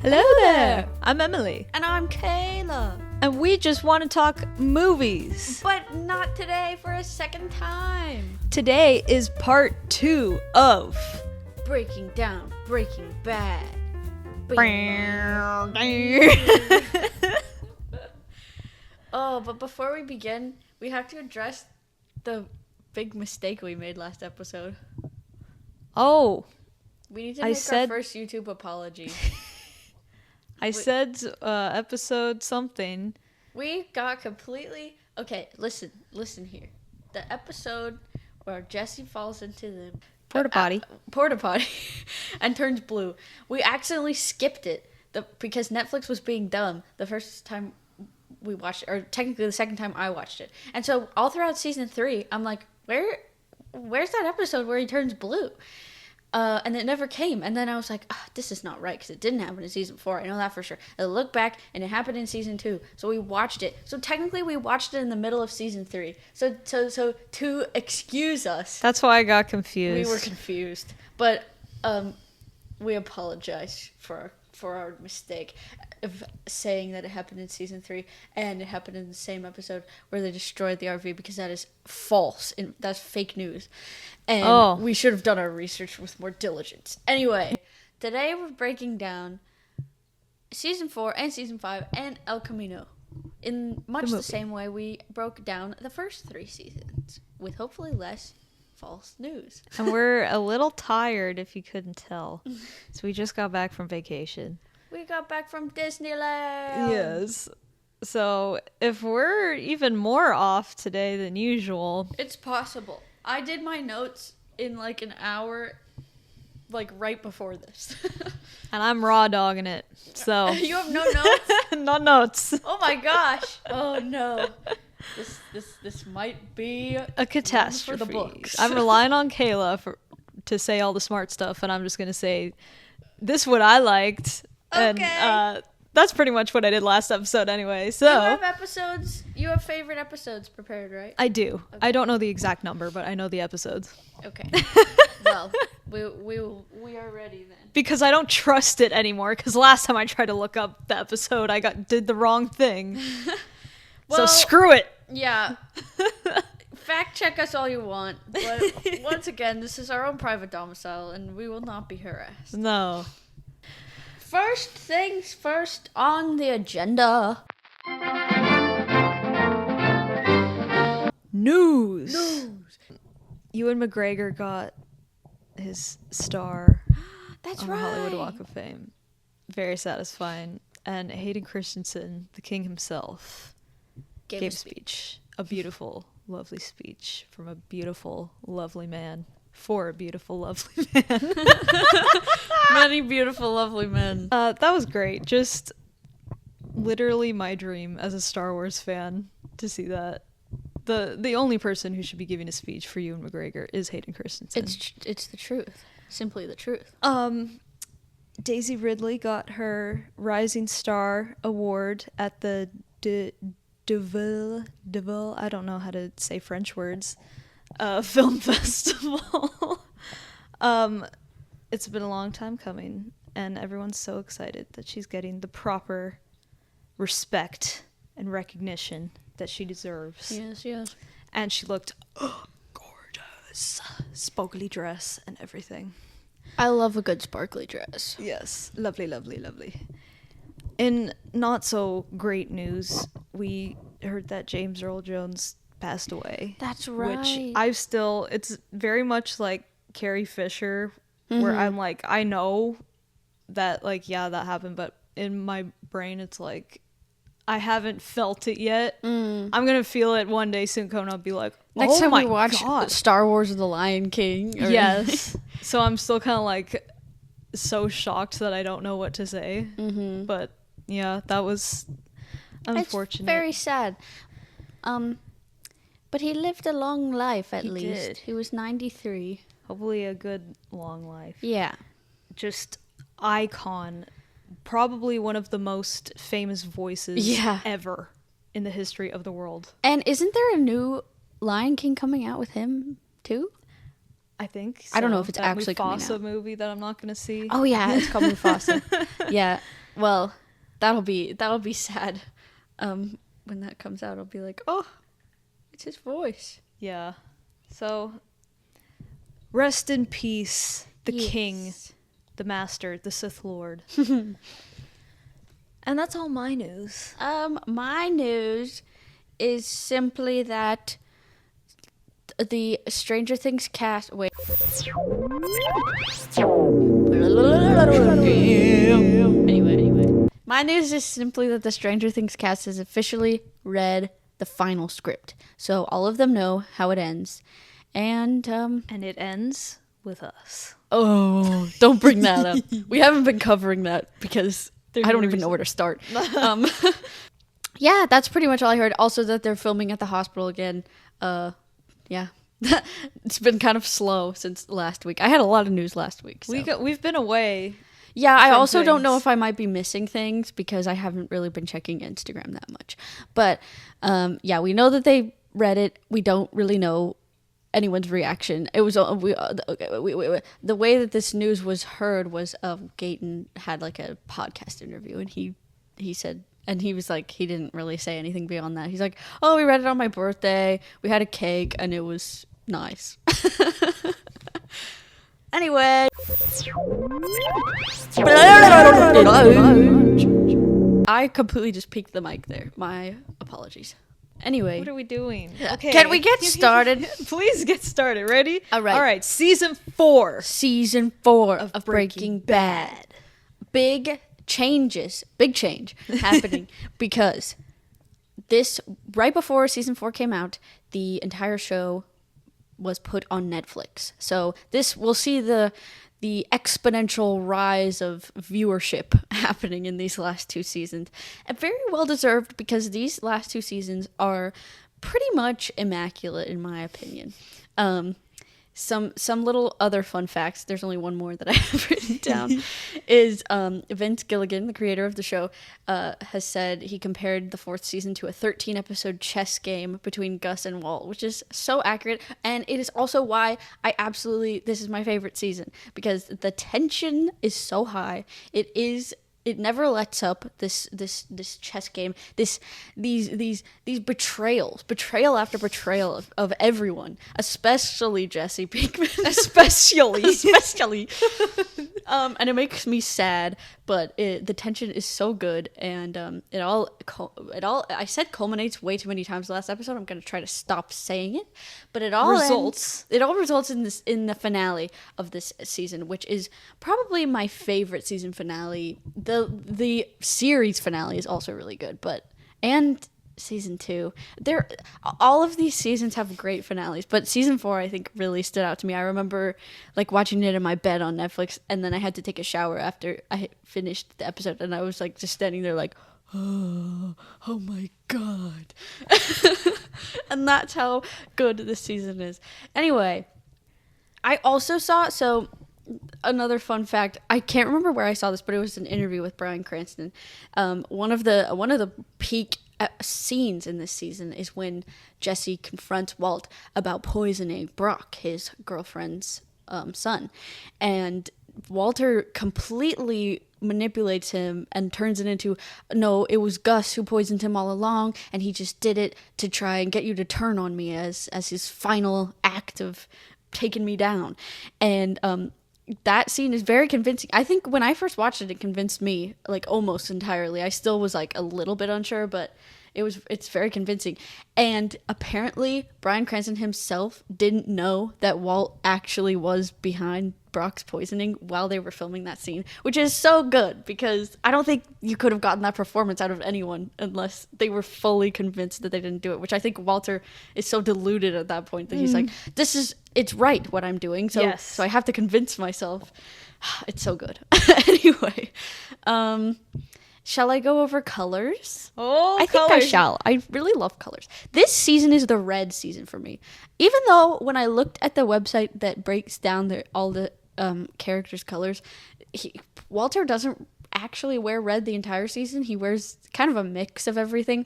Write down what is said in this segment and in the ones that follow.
Hello there! I'm Emily. And I'm Kayla. And we just want to talk movies. But not today for a second time. Today is part 2 of Breaking Down Breaking Bad. Oh, but before we begin, we have to address the big mistake we made last episode. Oh. We need to make our first YouTube apology. I said episode something. We got completely... Okay, listen here. The episode where Jesse falls into the... Porta potty and turns blue. We accidentally skipped it because Netflix was being dumb the first time we watched it, or technically the second time I watched it. And so all throughout season 3, I'm like, where's that episode where he turns blue? And it never came. And then I was like, this is not right because it didn't happen in season 4. I know that for sure. I looked back and it happened in season 2. So we watched it. So technically we watched it in the middle of season 3. So to excuse us. That's why I got confused. We were confused. But we apologize for our mistake of saying that it happened in season 3 and it happened in the same episode where they destroyed the RV, because that is false and that's fake news. And we should have done our research with more diligence. Anyway, today we're breaking down season 4 and season 5 and El Camino in much the same way we broke down the first 3 seasons, with hopefully less false news. And we're a little tired, if you couldn't tell. So we just got back from vacation. We got back from Disneyland. Yes. So if we're even more off today than usual... It's possible. I did my notes in like an hour, like right before this. And I'm raw dogging it. So you have no notes? No notes. Oh my gosh. Oh no. This might be a catastrophe for the books. I'm relying on Kayla to say all the smart stuff, and I'm just gonna say this is what I liked. Okay. And that's pretty much what I did last episode anyway. So you have favorite episodes prepared, right? I do. Okay. I don't know the exact number, but I know the episodes. Okay. Well, we are ready then. Because I don't trust it anymore, because last time I tried to look up the episode, I did the wrong thing. Well, so screw it. Yeah. Fact check us all you want, but once again, this is our own private domicile and we will not be harassed. No. First things first on the agenda. News. Ewan McGregor got his star That's on right. the Hollywood Walk of Fame. Very satisfying. And Hayden Christensen, the king himself, gave a speech. A beautiful, lovely speech from a beautiful, lovely man. For a beautiful, lovely man. Many beautiful, lovely men. That was great. Just literally my dream as a Star Wars fan to see that. The only person who should be giving a speech for Ewan McGregor is Hayden Christensen. It's the truth. Simply the truth. Daisy Ridley got her Rising Star Award at the Deauville, I don't know how to say French words, film festival. It's been a long time coming, and everyone's so excited that she's getting the proper respect and recognition that she deserves. Yes. And she looked gorgeous. Sparkly dress and everything. I love a good sparkly dress. Yes. Lovely, lovely, lovely. In not so great news, we heard that James Earl Jones passed away. That's right. Which it's very much like Carrie Fisher, where I'm like, I know that, like, yeah, that happened, but in my brain, it's like, I haven't felt it yet. I'm going to feel it one day soon, coming up and be like, next time my we watch God. Star Wars The Lion King. Yes. So I'm still kind of like so shocked that I don't know what to say. But yeah, that was unfortunate. It's very sad. But he lived a long life at least. Did. He was 93. Hopefully a good long life. Yeah. Just icon. Probably one of the most famous voices ever in the history of the world. And isn't there a new Lion King coming out with him too? I think. So. I don't know if it's actually coming out. Mufasa movie that I'm not going to see. Oh yeah, it's called Mufasa. Yeah. Well, that'll be sad. When that comes out, I'll be like, oh, it's his voice. Yeah. So, rest in peace, the king, the master, the Sith Lord. And that's all my news. My news is simply that the Stranger Things cast... Wait. Anyway. My news is simply that the Stranger Things cast has officially read the final script. So all of them know how it ends. And it ends with us. Oh, don't bring that up. We haven't been covering that because I don't even know where to start. Yeah, that's pretty much all I heard. Also that they're filming at the hospital again. Yeah. It's been kind of slow since last week. I had a lot of news last week. So. We've been away. Yeah, I also don't know if I might be missing things because I haven't really been checking Instagram that much. But yeah, we know that they read it. We don't really know anyone's reaction. It was the way that this news was heard was Gayton had like a podcast interview, and he said. And he was like, he didn't really say anything beyond that. He's like, oh, we read it on my birthday. We had a cake, and it was nice. Anyway. I completely just peeked the mic there. My apologies. Anyway. What are we doing? Okay. Can we get started? Please get started. Ready? All right. All right. Season 4. Season 4 of Breaking Bad. Big change happening because this right before season 4 came out, the entire show was put on Netflix. So this we'll see the exponential rise of viewership happening in these last 2 seasons. And very well deserved because these last 2 seasons are pretty much immaculate in my opinion. Some little other fun facts. There's only one more that I have written down. Is Vince Gilligan, the creator of the show, has said he compared the 4th season to a 13-episode chess game between Gus and Walt, which is so accurate. And it is also why this is my favorite season, because the tension is so high. It never lets up, this chess game, these betrayal after betrayal of everyone, especially Jesse Pinkman, especially. And it makes me sad, but the tension is so good, and it all I said culminates way too many times last episode. I'm gonna try to stop saying it, but it all results in the finale of this season, which is probably my favorite season finale. The series finale is also really good, and season 2. All of these seasons have great finales, but season 4 I think really stood out to me. I remember like watching it in my bed on Netflix, and then I had to take a shower after I finished the episode, and I was like just standing there like, oh my god. And that's how good this season is. Anyway, I also saw another fun fact. I can't remember where I saw this, but it was an interview with Bryan Cranston. One of the peak scenes in this season is when Jesse confronts Walt about poisoning Brock, his girlfriend's son, and Walter completely manipulates him and turns it into, no, it was Gus who poisoned him all along, and he just did it to try and get you to turn on me as his final act of taking me down. And that scene is very convincing. I think when I first watched it, it convinced me like almost entirely. I still was like a little bit unsure, but it's very convincing. And apparently Bryan Cranston himself didn't know that Walt actually was behind Brock's poisoning while they were filming that scene, which is so good because I don't think you could have gotten that performance out of anyone unless they were fully convinced that they didn't do it, which I think Walter is so deluded at that point that he's like, it's right what I'm doing, so I have to convince myself. It's so good. Anyway, shall I go over colors? I think I shall. I really love colors. This season is the red season for me. Even though when I looked at the website that breaks down all the characters' colors, Walter doesn't actually wear red the entire season. He wears kind of a mix of everything.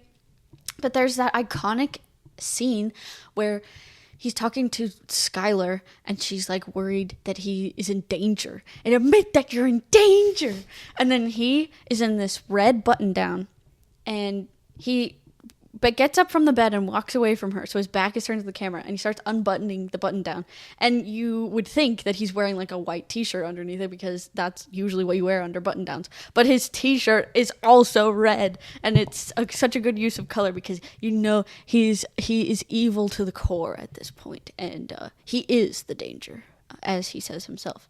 But there's that iconic scene where he's talking to Skylar, and she's like worried that he is in danger. And admit that you're in danger. And then he is in this red button down, and he gets up from the bed and walks away from her. So his back is turned to the camera, and he starts unbuttoning the button down. And you would think that he's wearing like a white t-shirt underneath it, because that's usually what you wear under button downs. But his t-shirt is also red, and it's such a good use of color, because you know he is evil to the core at this point, and he is the danger, as he says himself.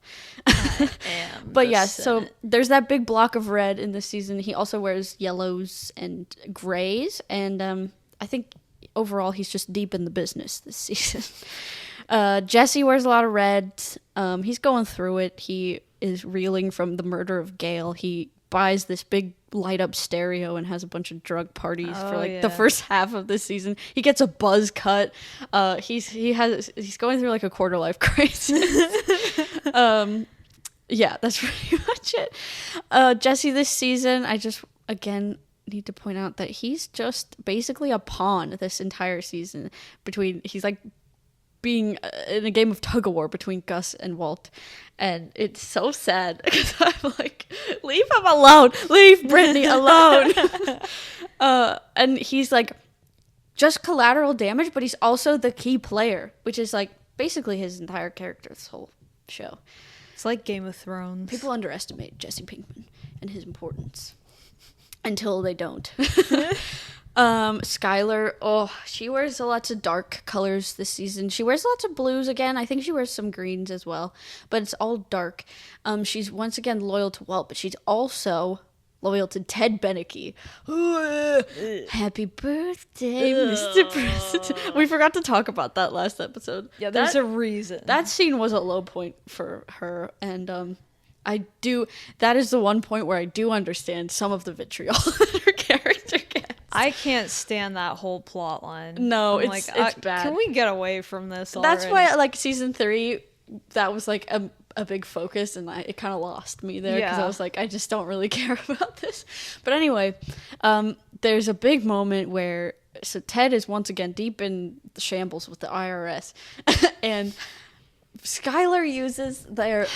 But yeah, so there's that big block of red in this season. He also wears yellows and grays, and I think overall he's just deep in the business this season. Jesse wears a lot of red. He's going through it. He is reeling from the murder of Gail. He buys this big light up stereo and has a bunch of drug parties for the first half of this season. He gets a buzz cut. He's going through like a quarter life crisis. Yeah, that's pretty much it. Jesse this season, I just again need to point out that he's just basically a pawn this entire season. He's like being in a game of tug of war between Gus and Walt, and it's so sad because I'm like, leave him alone, leave Brittany alone. And he's like just collateral damage, but he's also the key player, which is like basically his entire character this whole show. It's like Game of Thrones. People underestimate Jesse Pinkman and his importance until they don't. Skylar, she wears lots of dark colors this season. She wears lots of blues again. I think she wears some greens as well, but it's all dark. She's once again loyal to Walt, but she's also loyal to Ted Beneke. Happy birthday, Mr. President. We forgot to talk about that last episode. Yeah, there's a reason. That scene was a low point for her, and that is the one point where I do understand some of the vitriol that her character gets. I can't stand that whole plot line. No, it's bad. Can we get away from this already? That's why, like, season 3, that was like a big focus, and it kind of lost me there, because I was like, I just don't really care about this. But anyway, there's a big moment where Ted is once again deep in the shambles with the IRS, and Skylar uses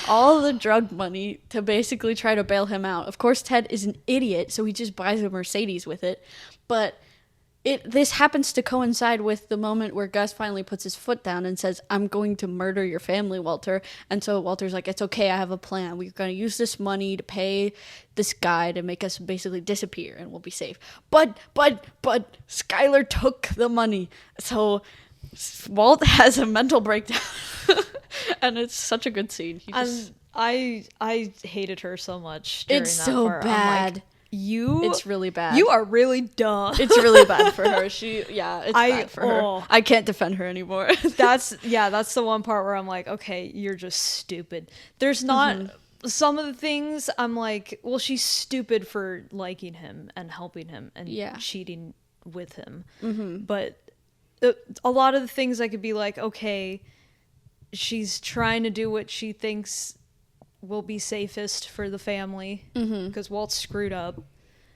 all the drug money to basically try to bail him out. Of course, Ted is an idiot, so he just buys a Mercedes with it. But this happens to coincide with the moment where Gus finally puts his foot down and says, I'm going to murder your family, Walter. And so Walter's like, it's okay, I have a plan. We're going to use this money to pay this guy to make us basically disappear, and we'll be safe. But Skylar took the money. So Walt has a mental breakdown. And it's such a good scene. I hated her so much during it's that so part. bad. I'm like, it's really bad. You are really dumb. It's really bad for her. Bad for her. I can't defend her anymore. That's the one part where I'm like, okay, you're just stupid. There's not some of the things I'm like, well, she's stupid for liking him and helping him and cheating with him. But a lot of the things I could be like, okay, she's trying to do what she thinks will be safest for the family, because Walt's screwed up.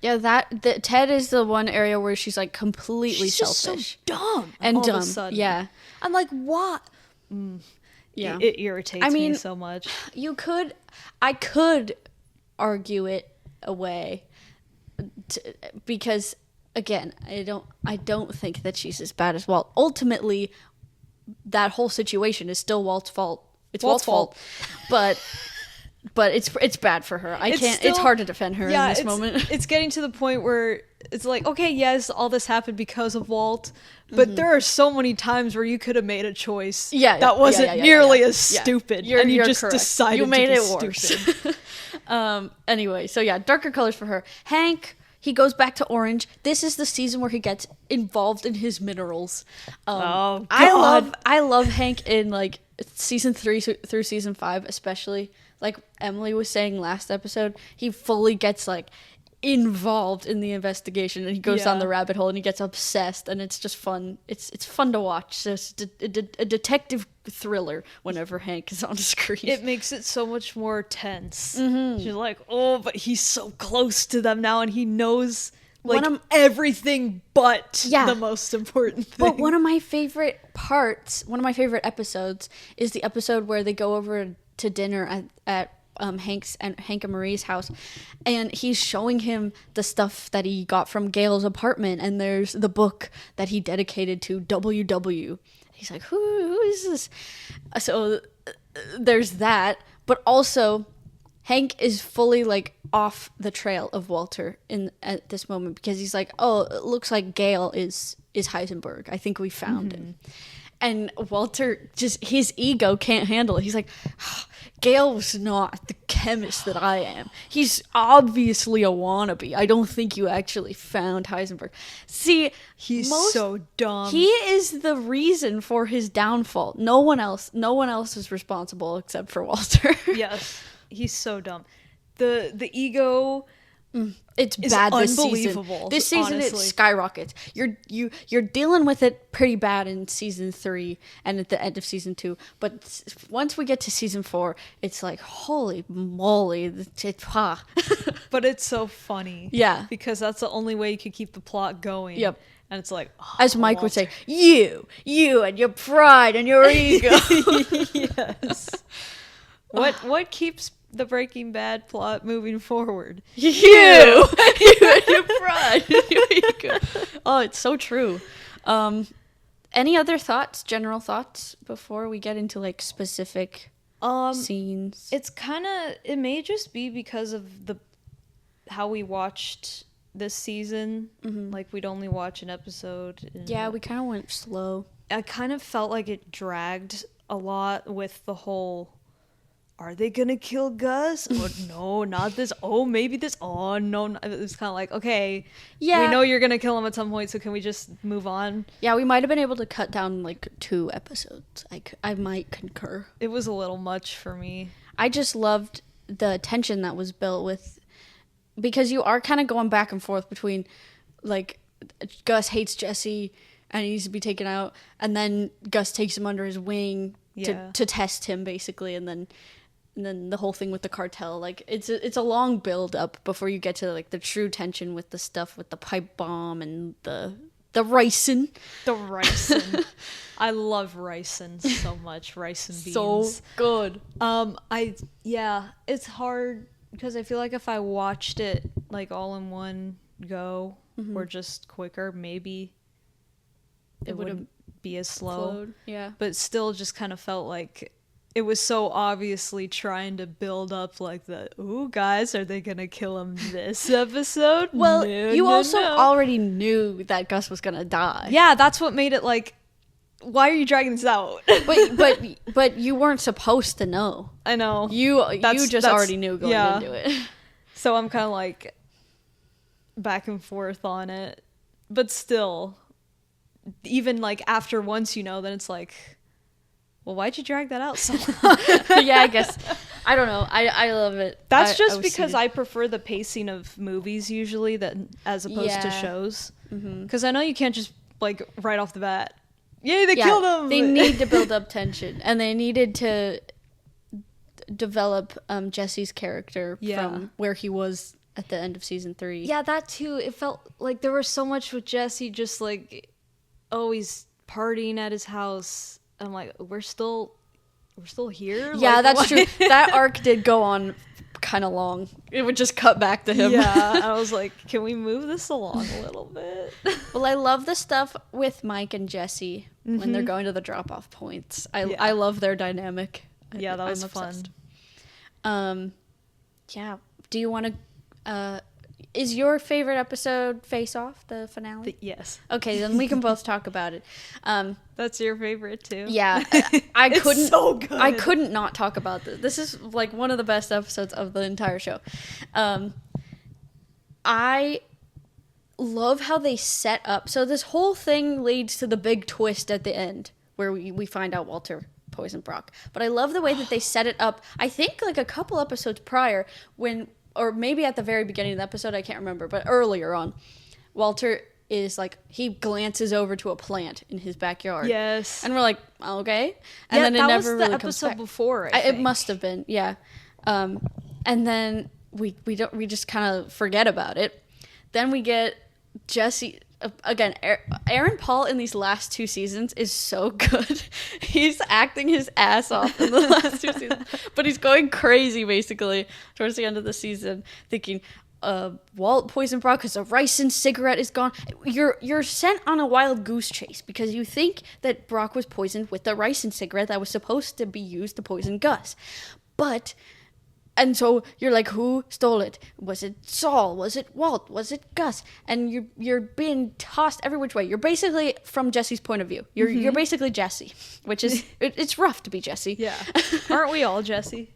Yeah, Ted is the one area where she's like completely selfish. Just so dumb and all dumb. Of a sudden. Yeah, I'm like, what? Yeah, it irritates me so much. I could argue it away, because again, I don't think that she's as bad as Walt. Ultimately, that whole situation is still Walt's fault. It's Walt's fault. But it's bad for her. It's hard to defend her in this moment. It's getting to the point where it's like, okay, yes, all this happened because of Walt, but there are so many times where you could have made a choice that wasn't nearly as stupid, and you just correct. Decided you made to be it stupid. Worse. Anyway, so yeah, darker colors for her. Hank, he goes back to Orange. This is the season where he gets involved in his minerals. Oh God. I love Hank in like season 3 through season 5, especially. Like Emily was saying last episode, he fully gets like involved in the investigation, and he goes down the rabbit hole, and he gets obsessed, and it's just fun. It's fun to watch. So it's a detective thriller whenever Hank is on screen. It makes it so much more tense. You're like, oh, but he's so close to them now, and he knows Like, everything but the most important thing. But one of my favorite episodes is the episode where they go over to dinner at Hank and Marie's house, and he's showing him the stuff that he got from Gail's apartment, and there's the book that he dedicated to WW. He's like, who is this? So there's that, but also Hank is fully like off the trail of Walter at this moment, because he's like, oh, it looks like Gail is Heisenberg. I think we found him. And Walter, just his ego can't handle it. He's like, Gail was not the chemist that I am. He's obviously a wannabe. I don't think you actually found Heisenberg. See, he's so dumb. He is the reason for his downfall. No one else is responsible except for Walter. Yes. He's so dumb. The ego it's bad this season. This season honestly. It skyrockets. You're dealing with it pretty bad in season 3 and at the end of season 2. But once we get to season 4, it's like, holy moly, But it's so funny. Yeah. Because that's the only way you could keep the plot going. Yep. And it's like, as Mike would say, you and your pride and your ego. Yes. What keeps the Breaking Bad plot moving forward? You and your pride. Oh, it's so true. Any other thoughts, general thoughts, before we get into like specific scenes? It may just be because of how we watched this season. Like, we'd only watch an episode. Yeah, we kind of went slow. I kind of felt like it dragged a lot with the whole, are they gonna kill Gus? Or no, not this. Oh, maybe this. Oh, no. It was kind of like, okay, we know you're gonna kill him at some point, so can we just move on? Yeah, we might have been able to cut down like 2 episodes. I might concur. It was a little much for me. I just loved the tension that was built with, because you are kind of going back and forth between like Gus hates Jesse and he needs to be taken out, and then Gus takes him under his wing to test him basically, and then the whole thing with the cartel, like it's a long build up before you get to like the true tension with the stuff with the pipe bomb and the ricin. The ricin. I love ricin so much. Ricin beans. So good. It's hard because I feel like if I watched it like all in one go or just quicker, maybe it wouldn't be as slow. Flowed. Yeah. But still just kind of felt like it was so obviously trying to build up like ooh, guys, are they gonna kill him this episode? Well, you also already knew that Gus was gonna die. Yeah, that's what made it like, why are you dragging this out? but you weren't supposed to know. I know. You just already knew going into it. So I'm kind of like back and forth on it. But still, even like after once you know, then it's like, well, why'd you drag that out so long? Yeah, I guess. I don't know. I love it. That's just because I prefer the pacing of movies usually as opposed to shows. Because I know you can't just like right off the bat, yay, they killed him. They need to build up tension, and they needed to develop Jesse's character from where he was at the end of season 3. Yeah, that too. It felt like there was so much with Jesse, just like, oh, he's partying at his house. I'm like, we're still here? Yeah, like, that's what? true. That arc did go on kind of long. It would just cut back to him. Yeah, I was like, can we move this along a little bit? Well, I love the stuff with Mike and Jesse when they're going to the drop-off points. I love their dynamic. Yeah, that was fun. Yeah. Do you want to... is your favorite episode Face Off, the finale? Yes. Okay, then we can both talk about it. That's your favorite too? Yeah. I couldn't... so good. I couldn't not talk about this. This is like one of the best episodes of the entire show. I love how they set up... So this whole thing leads to the big twist at the end, where we find out Walter poisoned Brock. But I love the way that they set it up, I think like a couple episodes prior, or maybe at the very beginning of the episode, I can't remember, but earlier on, Walter is like, he glances over to a plant in his backyard. Yes. And we're like, okay. And then it never really comes back. That was the episode before, I think. It must have been, yeah. And then we just kind of forget about it. Then we get Jesse, again, Aaron Paul in these last 2 seasons is so good. He's acting his ass off in the last 2 seasons, but he's going crazy basically towards the end of the season, thinking, Walt poisoned Brock because the ricin cigarette is gone. You're sent on a wild goose chase because you think that Brock was poisoned with the ricin cigarette that was supposed to be used to poison Gus, and so you're like, who stole it? Was it Saul? Was it Walt? Was it Gus? And you're being tossed every which way. You're basically, from Jesse's point of view, you're basically Jesse, which is it's rough to be Jesse. Yeah, aren't we all Jesse?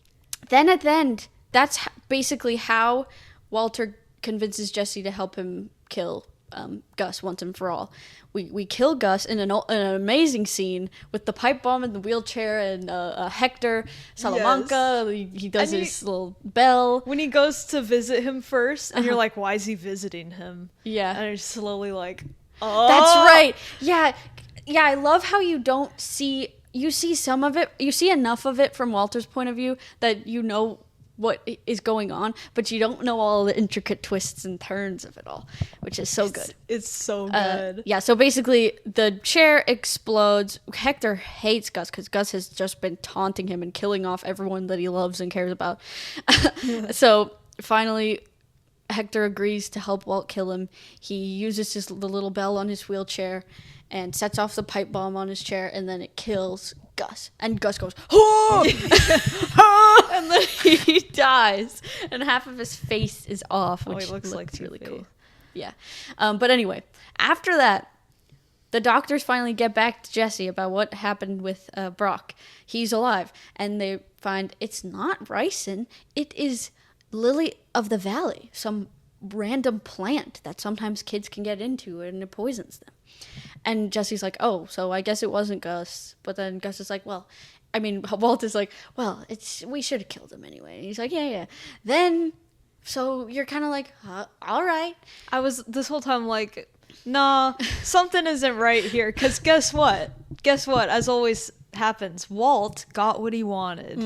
Then at the end, that's basically how Walter convinces Jesse to help him kill Gus once and for all. We kill Gus in an amazing scene with the pipe bomb in the wheelchair and Hector Salamanca. Yes. He does his little bell. When he goes to visit him first, and you're like, why is he visiting him? Yeah. And you're slowly like, oh. That's right. Yeah. Yeah, I love how you see some of it. You see enough of it from Walter's point of view that you know what is going on, but you don't know all the intricate twists and turns of it all, which is so good. It's so good. Yeah, so basically the chair explodes. Hector hates Gus because Gus has just been taunting him and killing off everyone that he loves and cares about. So finally Hector agrees to help Walt kill him. He uses the little bell on his wheelchair and sets off the pipe bomb on his chair, and then it kills Gus. And Gus goes, oh! And then he dies, and half of his face is off, which he looks like really cool. Yeah. But anyway, after that, the doctors finally get back to Jesse about what happened with Brock. He's alive, and they find it's not ricin, it is lily of the valley, some random plant that sometimes kids can get into, and it poisons them. And Jesse's like, oh, so I guess it wasn't Gus. But then Gus is like, Walt is like, well, we should have killed him anyway. And he's like, yeah. Then, so you're kind of like, all right. I was this whole time like, nah, something isn't right here. Because guess what? As always happens, Walt got what he wanted.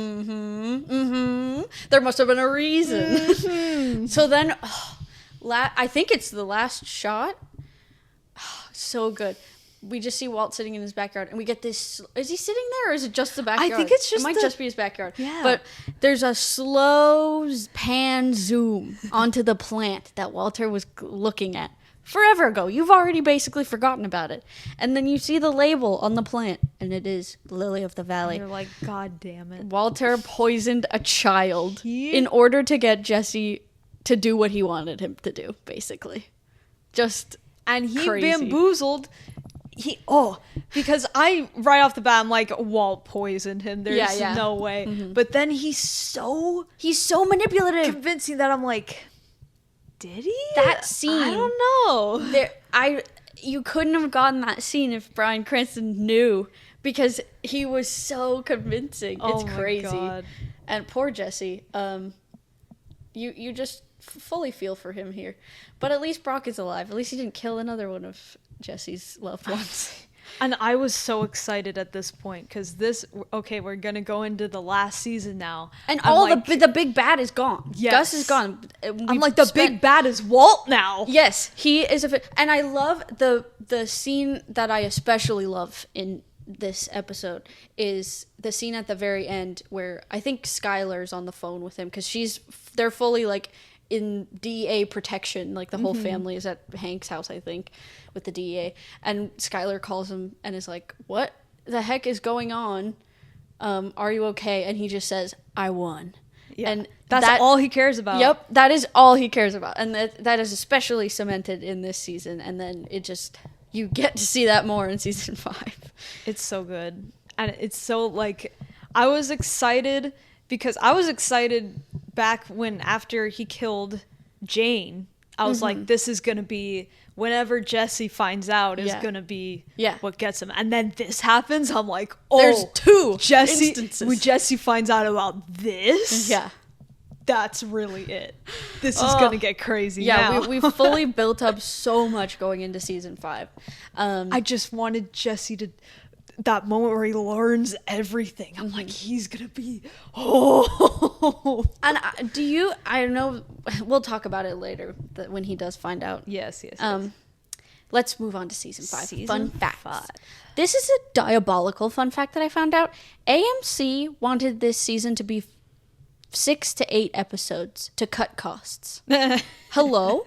There must have been a reason. So then, I think it's the last shot. So good. We just see Walt sitting in his backyard, and we get this. Is he sitting there, or is it just the backyard? I think it's just. It might just be his backyard. Yeah. But there's a slow pan zoom onto the plant that Walter was looking at forever ago. You've already basically forgotten about it, and then you see the label on the plant, and it is Lily of the Valley. And you're like, God damn it! Walter poisoned a child in order to get Jesse to do what he wanted him to do, basically. Just. And he crazy. Bamboozled. Because right off the bat, I'm like, Walt poisoned him. There's no way. Mm-hmm. But then he's so manipulative, convincing that I'm like, did he? That scene, I don't know. You couldn't have gotten that scene if Bryan Cranston knew, because he was so convincing. It's crazy. My God. And poor Jesse. You just fully feel for him here, but at least Brock is alive. At least he didn't kill another one of Jesse's loved ones. And I was so excited at this point because we're gonna go into the last season now, and the big bad is gone. Yes. Gus is gone. I'm like, the big bad is Walt now. Yes, he is and I love the scene that I especially love in this episode is the scene at the very end where I think Skylar's on the phone with him because they're fully like in DEA protection, like the whole family is at Hank's house, I think, with the DEA, and Skylar calls him and is like, what the heck is going on? Are you okay? And he just says, I won. Yeah. And that's all he cares about. Yep, that is all he cares about, and that is especially cemented in this season, and then it just, you get to see that more in season 5. It's so good, and it's so, like, I was excited because I was excited back when after he killed Jane, I was like, this is going to be, whenever Jesse finds out, is going to be what gets him. And then this happens, I'm like, there's 2 instances. When Jesse finds out about this, that's really it. This is going to get crazy now. We've fully built up so much going into season 5. I just wanted Jesse to... that moment where he learns everything. I'm like, he's gonna be oh. And I know we'll talk about it later when he does find out. Yes. Let's move on to season 5. Fun facts. This is a diabolical fun fact that I found out. AMC wanted this season to be 6 to 8 episodes to cut costs. Hello?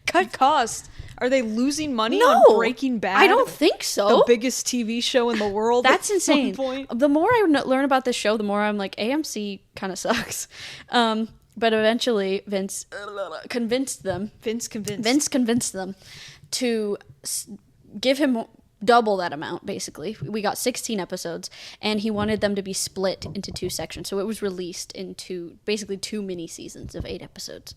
Cut costs? Are they losing money on Breaking Bad? I don't think so. The biggest TV show in the world. That's insane. The more I learn about this show, the more I'm like, AMC kind of sucks. But eventually, Vince convinced them to give him double that amount, basically. We got 16 episodes, and he wanted them to be split into 2 sections. So it was released into basically 2 mini seasons of 8 episodes.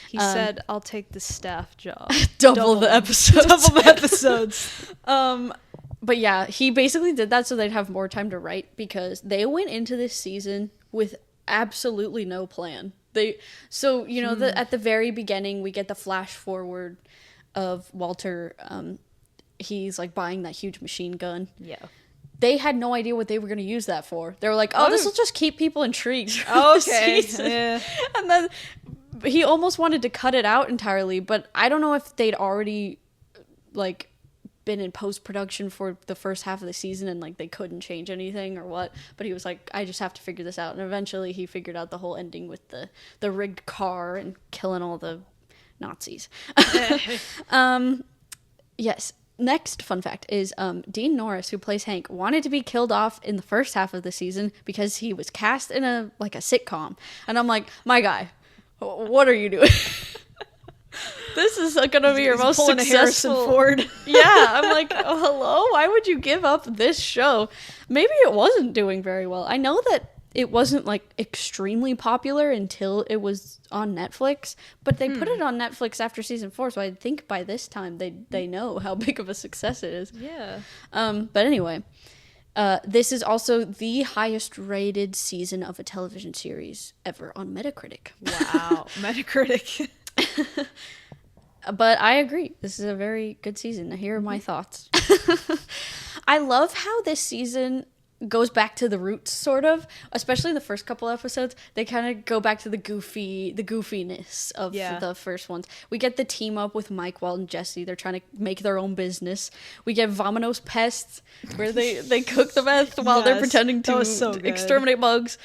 He said, I'll take the staff job. double the episodes. Double the episodes. But yeah, he basically did that so they'd have more time to write, because they went into this season with absolutely no plan. At the very beginning, we get the flash forward of Walter. He's like buying that huge machine gun. Yeah. They had no idea what they were going to use that for. They were like, this will just keep people intrigued. Okay. Yeah. And then he almost wanted to cut it out entirely, but I don't know if they'd already like been in post-production for the first half of the season and like they couldn't change anything or what, but he was like, I just have to figure this out. And eventually he figured out the whole ending with the rigged car and killing all the Nazis. Yes. Next fun fact is Dean Norris, who plays Hank, wanted to be killed off in the first half of the season because he was cast in a sitcom. And I'm like, my guy, what are you doing? This is going to be your most successful. Harrison Ford. Yeah, I'm like, hello? Why would you give up this show? Maybe it wasn't doing very well. I know that it wasn't like extremely popular until it was on Netflix, but they put it on Netflix after season 4, so I think by this time they know how big of a success it is. Yeah. But anyway, this is also the highest rated season of a television series ever on Metacritic. Wow. Metacritic. But I agree. This is a very good season. Here are my thoughts. I love how this season goes back to the roots, sort of, especially the first couple episodes. They kind of go back to the goofiness of the first ones. We get the team up with Mike, Walt, and Jesse. They're trying to make their own business. We get Vamanos Pests, where they cook the meth while they're pretending to exterminate bugs.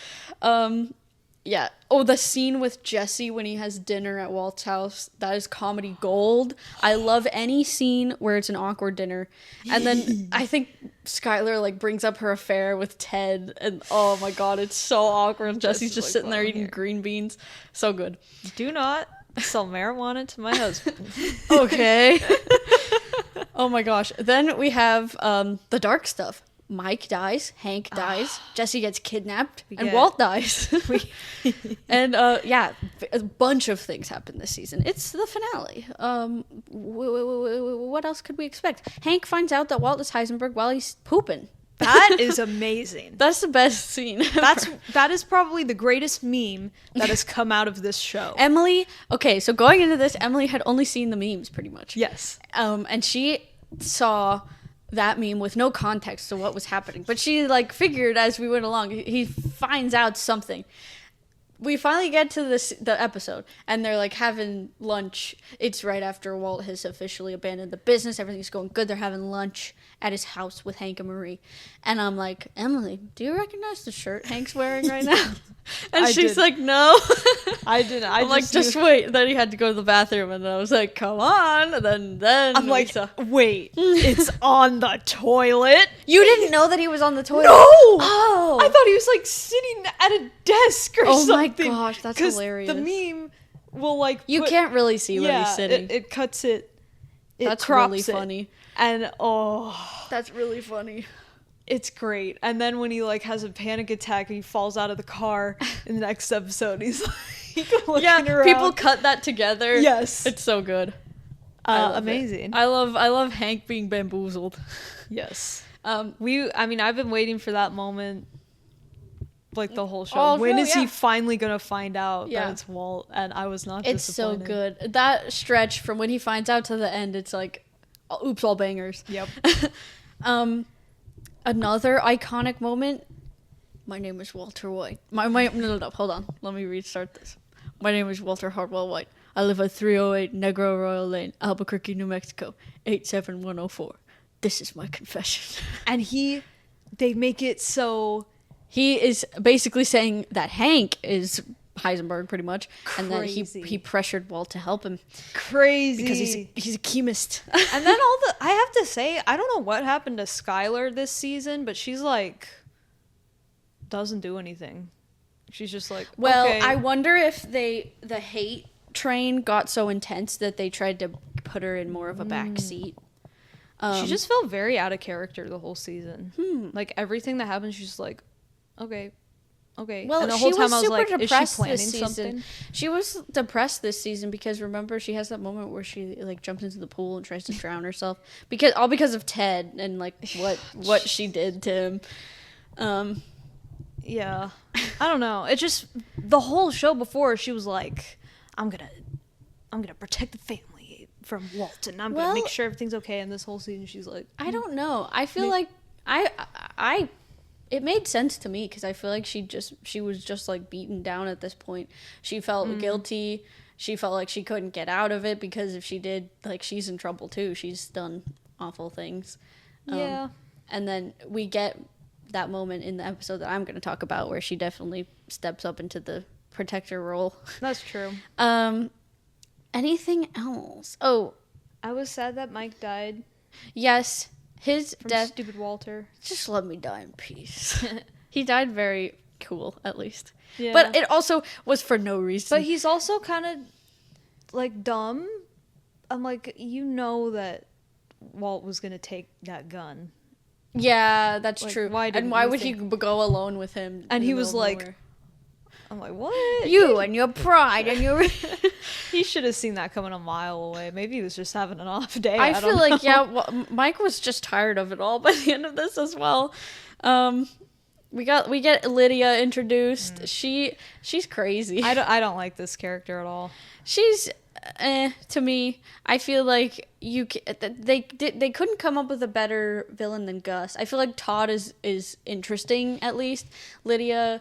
Yeah. Oh, the scene with Jesse when he has dinner at Walt's house, that is comedy gold. I love any scene where it's an awkward dinner. And then I think Skylar like brings up her affair with Ted, and oh my god, it's so awkward. Jesse's just sitting there eating green beans. So good. Do not sell marijuana to my husband. Okay. Oh my gosh. Then we have the dark stuff. Mike dies, Hank dies, Jesse gets kidnapped, and Walt dies. And a bunch of things happen this season. It's the finale. What else could we expect? Hank finds out that Walt is Heisenberg while he's pooping. That is amazing. That's the best scene ever. That is probably the greatest meme that has come out of this show. Emily, okay, so going into this, Emily had only seen the memes pretty much. Yes. And she saw that meme with no context to what was happening, but she like figured as we went along, he finds out something. We finally get to the episode, and they're like having lunch. It's right after Walt has officially abandoned the business. Everything's going good. They're having lunch at his house with Hank and Marie, and I'm like, Emily, do you recognize the shirt Hank's wearing right now? And she's like, no. I didn't. I'm like, just wait. Then he had to go to the bathroom, and I was like, come on. And then I'm like, wait, it's on the toilet. You didn't know that he was on the toilet? No. Oh, I thought he was like sitting at a desk or something. Oh my gosh, that's hilarious. The meme will like you can't really see where he's sitting. It cuts it. That's really funny. And that's really funny. It's great. And then when he like has a panic attack and he falls out of the car in the next episode, he's like looking around. People cut that together. Yes, it's so good. Amazing. I love Hank being bamboozled. Yes. I've been waiting for that moment like the whole show. When is he finally gonna find out that it's Walt? And I was not disappointed. It's so good. That stretch from when he finds out to the end, it's like oops, all bangers. Yep. Another iconic moment. My name is Walter White. No, hold on. Let me restart this. My name is Walter Hardwell White. I live at 308 Negro Royal Lane, Albuquerque, New Mexico, 87104. This is my confession. And they make it so... He is basically saying that Hank is Heisenberg, pretty much. Crazy. And then he pressured Walt to help him. Crazy. Because he's a chemist. And then I have to say, I don't know what happened to Skylar this season, but she's like... doesn't do anything. She's just like, well, okay. I wonder if the hate train got so intense that they tried to put her in more of a back seat. She just felt very out of character the whole season. Like everything that happened, she's just like, okay. Well, and the whole time I was super like, is she depressed planning this season. something? She was depressed this season because remember she has that moment where she like jumps into the pool and tries to drown herself because of Ted and like what she did to him. Yeah, I don't know. It just the whole show before she was like, I'm gonna protect the family from Walt and I'm gonna make sure everything's okay. And this whole season she's like, I don't know. I feel like it made sense to me because I feel like she was just like beaten down at this point. She felt guilty. She felt like she couldn't get out of it because if she did, like she's in trouble too. She's done awful things. Yeah. And then we get that moment in the episode that I'm going to talk about where she definitely steps up into the protector role. That's true. Anything else? Oh, I was sad that Mike died. Yes, his from death. Stupid Walter. Just let me die in peace. He died very cool, at least. Yeah. But it also was for no reason. But he's also kind of like dumb. I'm like, you know that Walt was gonna take that gun. Yeah, that's like, true. Why would he go alone with him? And he was like, I'm like, what? You and your pride and your... He should have seen that coming a mile away. Maybe he was just having an off day. I feel like, well, Mike was just tired of it all by the end of this as well. We get Lydia introduced. She's crazy. I don't like this character at all. She's to me. I feel like they couldn't come up with a better villain than Gus. I feel like Todd is interesting at least. Lydia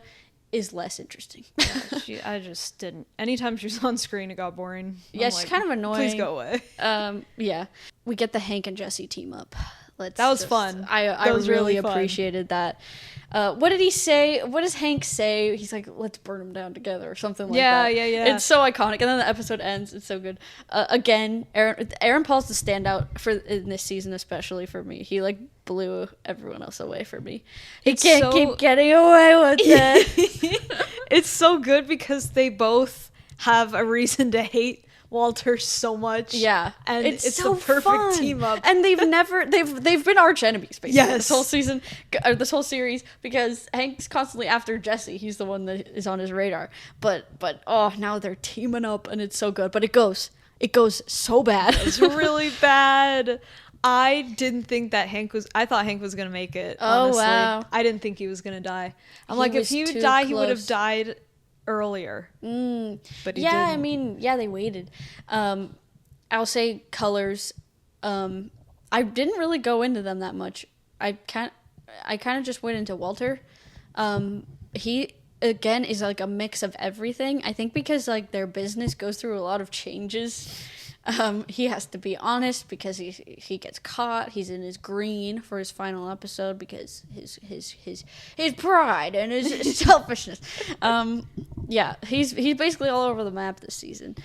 is less interesting. Yeah, I just didn't. Anytime she was on screen, it got boring. Yeah, she's kind of annoying. Please go away. Yeah, we get the Hank and Jesse team up. That was fun. I really appreciated that. What did he say? What does Hank say? He's like, let's burn them down together or something like that. Yeah. It's so iconic. And then the episode ends. It's so good. Again, Aaron Paul's the standout in this season, especially for me. He like blew everyone else away for me. He can't keep getting away with it. It's so good because they both have a reason to hate Walter so much. Yeah. And it's so the perfect fun. team up. And they've been arch enemies basically yes. this whole season, or this whole series, because Hank's constantly after Jesse. He's the one that is on his radar. But now they're teaming up and it's so good. But it goes so bad. It's really bad. I didn't think that I thought Hank was going to make it. Honestly. Oh, wow. I didn't think he was going to die. If he would die, he would have died earlier. But he didn't. I mean, they waited. I'll say colors. I didn't really go into them that much. I kind of just went into Walter. He again is like a mix of everything. I think because like their business goes through a lot of changes. He has to be honest because he gets caught. He's in his green for his final episode because his pride and his selfishness. He's basically all over the map this season.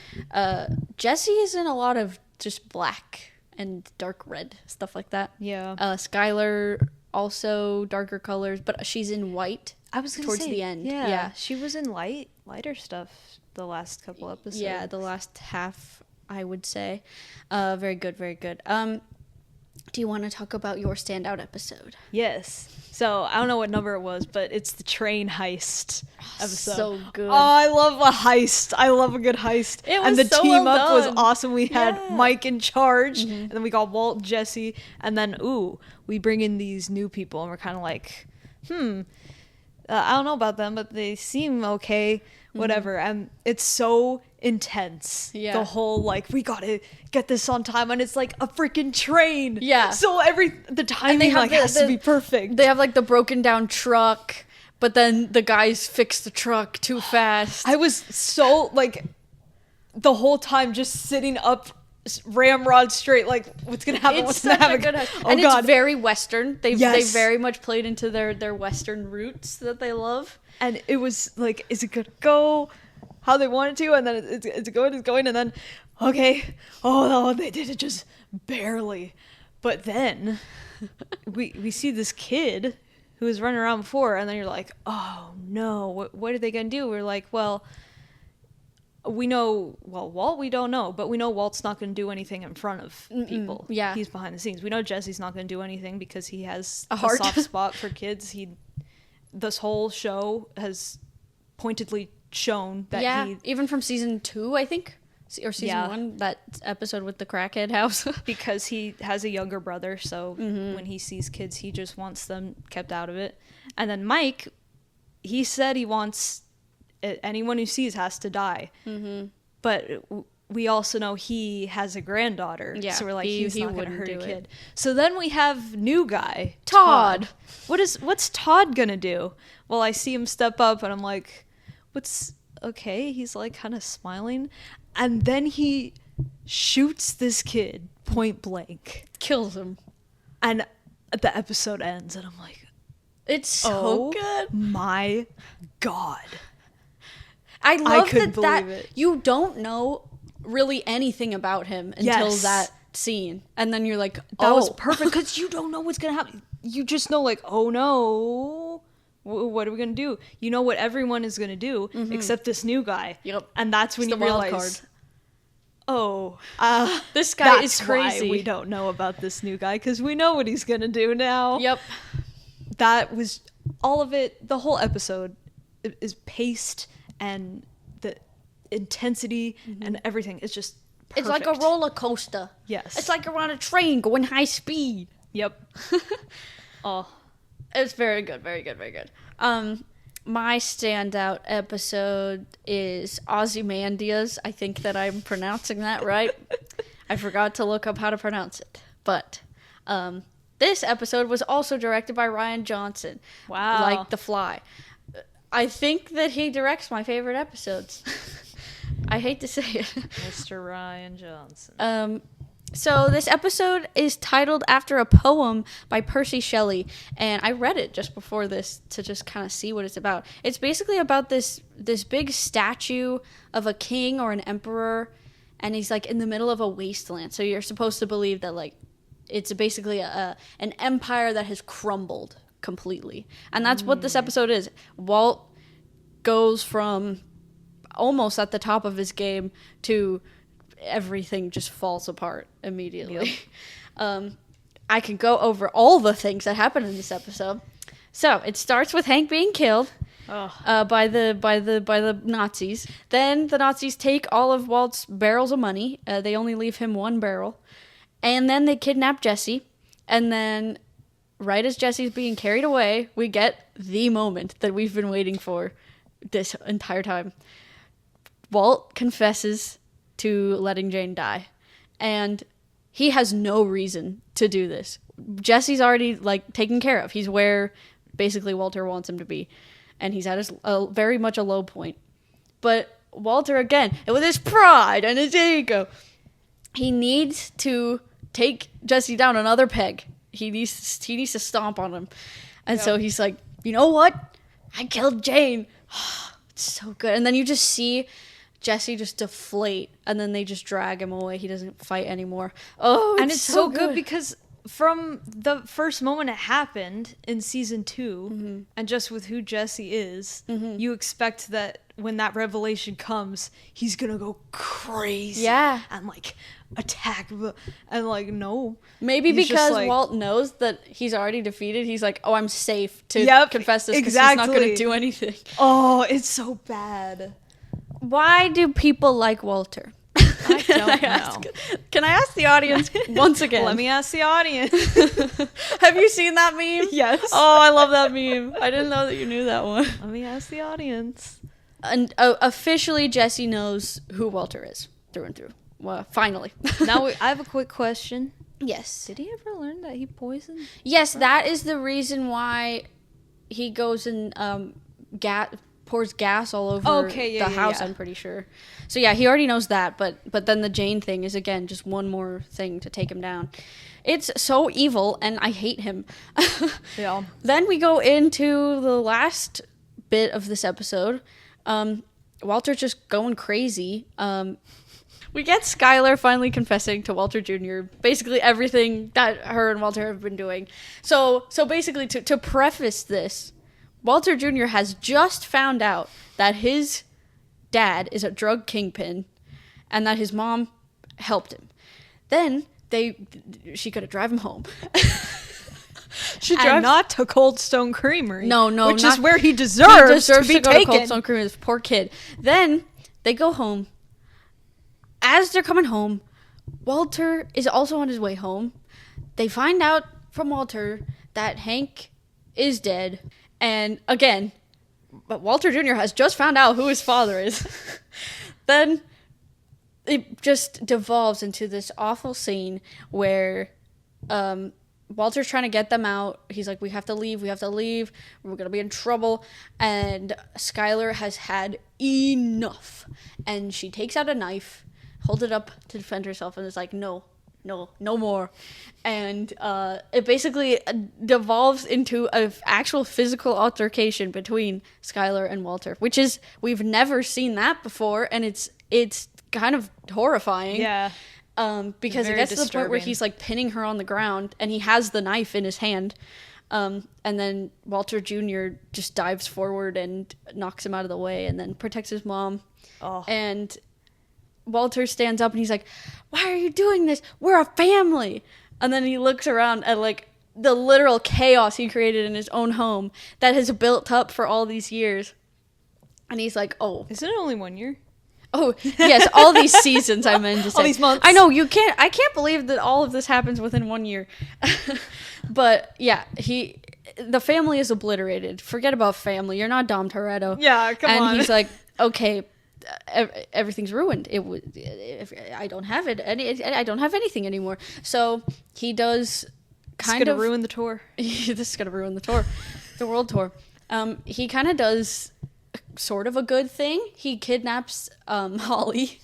Jesse is in a lot of just black and dark red stuff like that. Yeah. Skylar also darker colors, but she's in white. I was gonna towards say, the end. Yeah, she was in lighter stuff the last couple episodes. Yeah, the last half, I would say. Very good, very good. Do you want to talk about your standout episode? Yes. So, I don't know what number it was, but it's the train heist episode. So good. Oh, I love a heist. I love a good heist. It was and the so team well up was done. awesome. We had Mike in charge, and then we got Walt, Jesse, and then, we bring in these new people, and we're kind of like, I don't know about them, but they seem okay. whatever. And it's so intense. Yeah. The whole, like, we gotta get this on time, and it's like a freaking train. Yeah. So the timing like has to be perfect. They have like the broken down truck, but then the guys fix the truck too fast. I was so like the whole time just sitting up ramrod straight, like what's gonna happen? What's gonna happen? And it's very Western. They very much played into their Western roots that they love. And it was like, is it gonna go how they want it to? And then it's going, and then okay, oh, they did it just barely. But then we see this kid who was running around before, and then you're like, oh no, what are they gonna do? We're like, well, we know, Walt, we don't know, but we know Walt's not going to do anything in front of people. Yeah. He's behind the scenes. We know Jesse's not going to do anything because he has a soft spot for kids. This whole show has pointedly shown that even from season 2, I think, or season 1, that episode with the crackhead house. Because he has a younger brother, so when he sees kids, he just wants them kept out of it. And then Mike, he said he wants anyone who sees has to die. But we also know he has a granddaughter, so we're like, he's not going to hurt a kid. So then we have new guy Todd. What's Todd gonna do? Well, I see him step up, and I'm like, what's okay? He's like kind of smiling, and then he shoots this kid point blank, kills him, and the episode ends, and I'm like, it's so good. My God. I love that you don't know really anything about him until that scene. And then you're like, that was perfect, because you don't know what's going to happen. You just know, like, oh no, what are we going to do? You know what everyone is going to do except this new guy. Yep. And that's when you realize, this guy is crazy. Why we don't know about this new guy, because we know what he's going to do now. Yep. That was all of it. The whole episode is paced, and the intensity and everything is just perfect. It's like a roller coaster. Yes. It's like you're on a train going high speed. Yep. It's very good, very good, very good. My standout episode is Ozymandias. I think that I'm pronouncing that right. I forgot to look up how to pronounce it. But this episode was also directed by Rian Johnson. Wow. Like The Fly. I think that he directs my favorite episodes. I hate to say it. Mr. Rian Johnson. So this episode is titled after a poem by Percy Shelley, and I read it just before this to just kind of see what it's about. It's basically about this big statue of a king or an emperor, and he's like in the middle of a wasteland. So you're supposed to believe that like it's basically an empire that has crumbled completely. And that's what this episode is. Walt goes from almost at the top of his game to everything just falls apart immediately. Yep. I can go over all the things that happen in this episode. So it starts with Hank being killed by the Nazis. Then the Nazis take all of Walt's barrels of money. They only leave him one barrel. And then they kidnap Jesse. And then right as Jesse's being carried away, we get the moment that we've been waiting for this entire time. Walt confesses to letting Jane die. And he has no reason to do this. Jesse's already, like, taken care of. He's where basically Walter wants him to be. And he's at his very much a low point. But Walter, again, with his pride and his ego, he needs to take Jesse down another peg. He needs to stomp on him. And so he's like, you know what? I killed Jane. It's so good. And then you just see Jesse just deflate, and then they just drag him away. He doesn't fight anymore. And it's so good because from the first moment it happened in season 2, and just with who Jesse is, you expect that when that revelation comes, he's gonna go crazy. And like attack, and like no. Maybe because like, Walt knows that he's already defeated, he's like, oh, I'm safe to confess this because he's not gonna do anything. Oh, it's so bad. Why do people like Walter? I don't know. Can I ask the audience once again? Let me ask the audience. Have you seen that meme? Yes. Oh, I love that meme. I didn't know that you knew that one. Let me ask the audience. And officially, Jesse knows who Walter is through and through. Well, finally. Now, I have a quick question. Yes. Did he ever learn that he poisoned? Yes, that is the reason why he goes and pours gas all over the house, I'm pretty sure. So, yeah, he already knows that. But then the Jane thing is, again, just one more thing to take him down. It's so evil, and I hate him. Yeah. Then we go into the last bit of this episode. Walter's just going crazy. We get Skylar finally confessing to Walter Jr. basically everything that her and Walter have been doing. So basically, to preface this, Walter Jr. has just found out that his dad is a drug kingpin and that his mom helped him. Then she could have drive him home. She drives not to Cold Stone Creamery. No, which is where he deserves to be go taken. To Cold Stone Creamery, this poor kid. Then they go home. As they're coming home, Walter is also on his way home. They find out from Walter that Hank is dead. And again, but Walter Jr. has just found out who his father is. Then it just devolves into this awful scene where Walter's trying to get them out. He's like, we have to leave. We're going to be in trouble. And Skylar has had enough. And she takes out a knife, holds it up to defend herself, and is like, no more. And it basically devolves into an actual physical altercation between Skylar and Walter, which is, we've never seen that before, and it's kind of horrifying. Yeah. Because it gets to the point where he's like pinning her on the ground, and he has the knife in his hand. And then Walter Jr. just dives forward and knocks him out of the way, and then protects his mom. Oh. And Walter stands up and he's like, why are you doing this? We're a family. And then he looks around at like the literal chaos he created in his own home that has built up for all these years. And he's like, oh. Isn't it only 1 year? Oh, yes, all these seasons, I meant to say. All these months. I know, I can't believe that all of this happens within 1 year. But yeah, the family is obliterated. Forget about family. You're not Dom Toretto. Yeah, come on. And he's like, okay, everything's ruined. I don't have it. I don't have anything anymore. So he does kind of ruin the tour. This is gonna ruin the tour, the world tour. He kind of does sort of a good thing. He kidnaps Holly,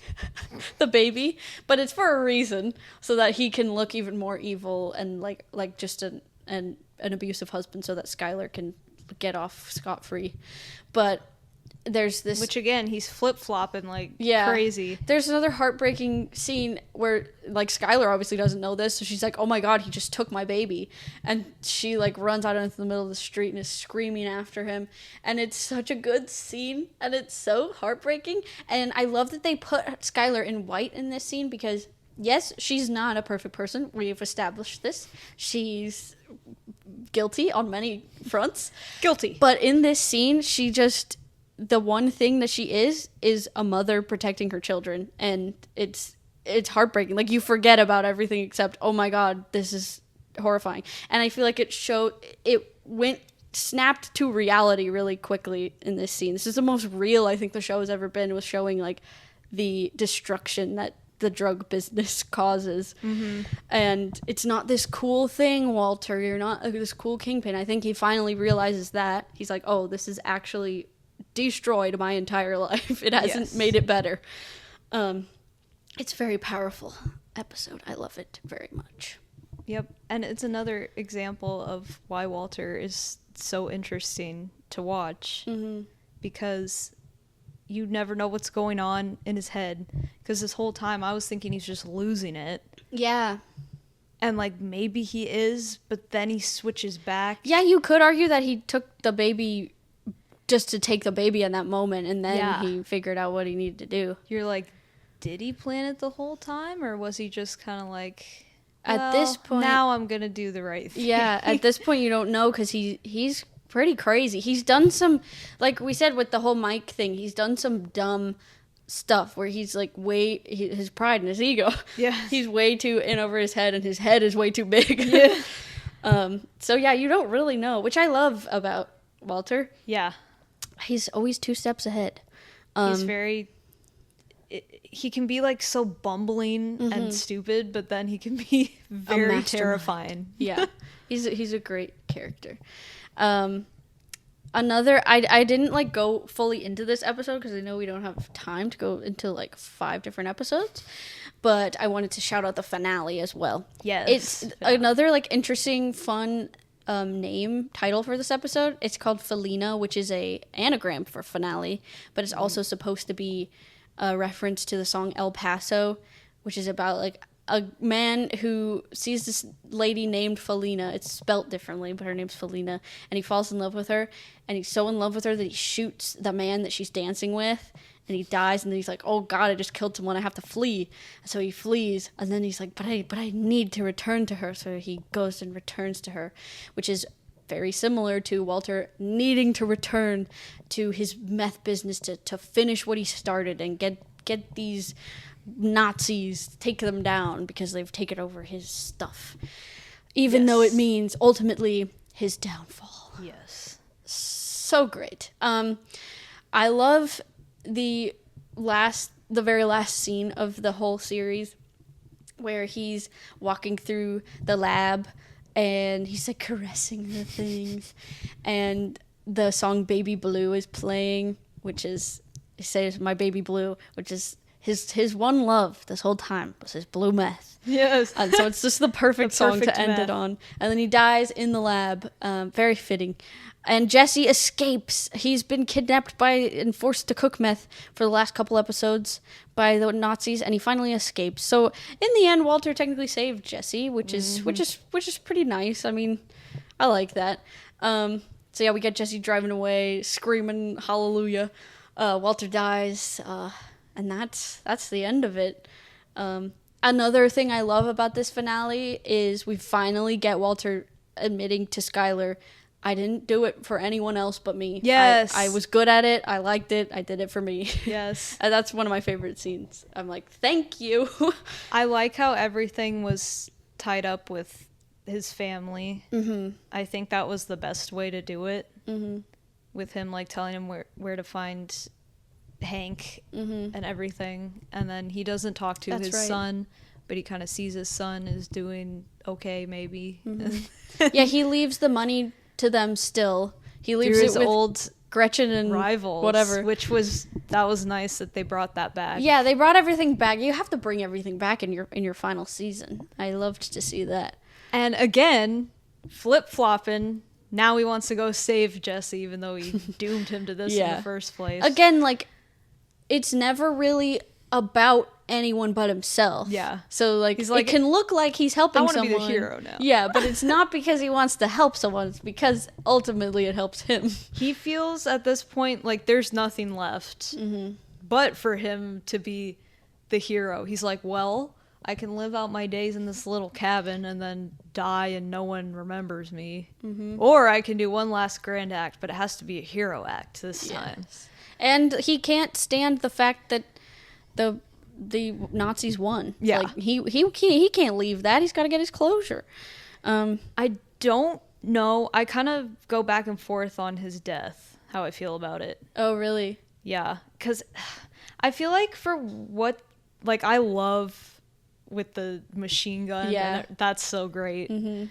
the baby, but it's for a reason, so that he can look even more evil and like just an abusive husband, so that Skylar can get off scot-free. But there's this, which again, he's flip-flopping like crazy. There's another heartbreaking scene where like Skylar obviously doesn't know this, so she's like, oh my god, he just took my baby, and she like runs out into the middle of the street and is screaming after him, and it's such a good scene, and it's so heartbreaking. And I love that they put Skylar in white in this scene, because yes, she's not a perfect person. We've established this. She's guilty on many fronts. Guilty. But in this scene, she just, the one thing that she is a mother protecting her children, and it's heartbreaking. Like, you forget about everything except, oh my god, this is horrifying. And I feel like it snapped to reality really quickly in this scene. This is the most real I think the show has ever been, with showing like the destruction that the drug business causes. Mm-hmm. And it's not this cool thing, Walter, you're not this cool kingpin. I think he finally realizes that. He's like, oh, this is actually destroyed my entire life. It hasn't made it better. It's a very powerful episode. I love it very much. Yep. And it's another example of why Walter is so interesting to watch. Mm-hmm. Because you never know what's going on in his head. Because this whole time I was thinking he's just losing it. Yeah. And like, maybe he is, but then he switches back. Yeah, you could argue that he took the baby just to take the baby in that moment, and then he figured out what he needed to do. You're like, did he plan it the whole time, or was he just kind of like, at this point, now I'm gonna do the right thing? Yeah, at this point you don't know, because he's pretty crazy. He's done some, like we said with the whole Mike thing, he's done some dumb stuff where he's like his pride and his ego. Yeah, he's way too in over his head, and his head is way too big. Yeah. So yeah, you don't really know, which I love about Walter. Yeah. He's always 2 steps ahead. He's very... he can be like so bumbling and stupid, but then he can be very terrifying. Yeah, he's a great character. Another, I didn't like go fully into this episode because I know we don't have time to go into like 5 different episodes, but I wanted to shout out the finale as well. Yes, it's another like interesting, fun title for this episode. It's called Felina, which is a anagram for finale, but it's also supposed to be a reference to the song El Paso, which is about like a man who sees this lady named Felina. It's spelt differently, but her name's Felina, and he falls in love with her, and he's so in love with her that he shoots the man that she's dancing with, and he dies, and then he's like, oh god, I just killed someone, I have to flee. So he flees, and then he's like, but I need to return to her. So he goes and returns to her, which is very similar to Walter needing to return to his meth business to finish what he started and get these Nazis, take them down because they've taken over his stuff. Even though it means ultimately his downfall. Yes. So great. I love the very last scene of the whole series where he's walking through the lab and he's like caressing the things, and the song Baby Blue is playing, which is, he says, my baby blue, which is his one love this whole time was his blue meth. Yes. And so it's just the perfect song to end it on. And then he dies in the lab. Very fitting. And Jesse escapes. He's been kidnapped and forced to cook meth for the last couple episodes by the Nazis, and he finally escapes. So in the end, Walter technically saved Jesse, which is pretty nice. I mean, I like that. So yeah, we get Jesse driving away, screaming hallelujah. Walter dies, and that's the end of it. Another thing I love about this finale is we finally get Walter admitting to Skylar, I didn't do it for anyone else but me. Yes. I was good at it. I liked it. I did it for me. Yes. And that's one of my favorite scenes. I'm like, thank you. I like how everything was tied up with his family. Mm-hmm. I think that was the best way to do it. Mm-hmm. With him like telling him where to find Hank and everything. And then he doesn't talk to his son, but he kind of sees his son is doing okay, maybe. Mm-hmm. Yeah, he leaves the money to them still. He leaves it with old Gretchen and rivals, whatever. That was nice that they brought that back. Yeah, they brought everything back. You have to bring everything back in your final season. I loved to see that. And again, flip-flopping. Now he wants to go save Jesse, even though he doomed him to this in the first place. Again, like, it's never really about anyone but himself. Yeah. So, like, it can look like he's helping someone. I want to be the hero now. Yeah, but it's not because he wants to help someone. It's because ultimately it helps him. He feels at this point like there's nothing left but for him to be the hero. He's like, well, I can live out my days in this little cabin and then die and no one remembers me. Mm-hmm. Or I can do one last grand act, but it has to be a hero act this time. And he can't stand the fact that the Nazis won. Yeah. Like, he can't leave that. He's got to get his closure. I don't know. I kind of go back and forth on his death, how I feel about it. Oh, really? Yeah. Because I feel like for what, like, I love with the machine gun. Yeah. And that's so great. Mm-hmm.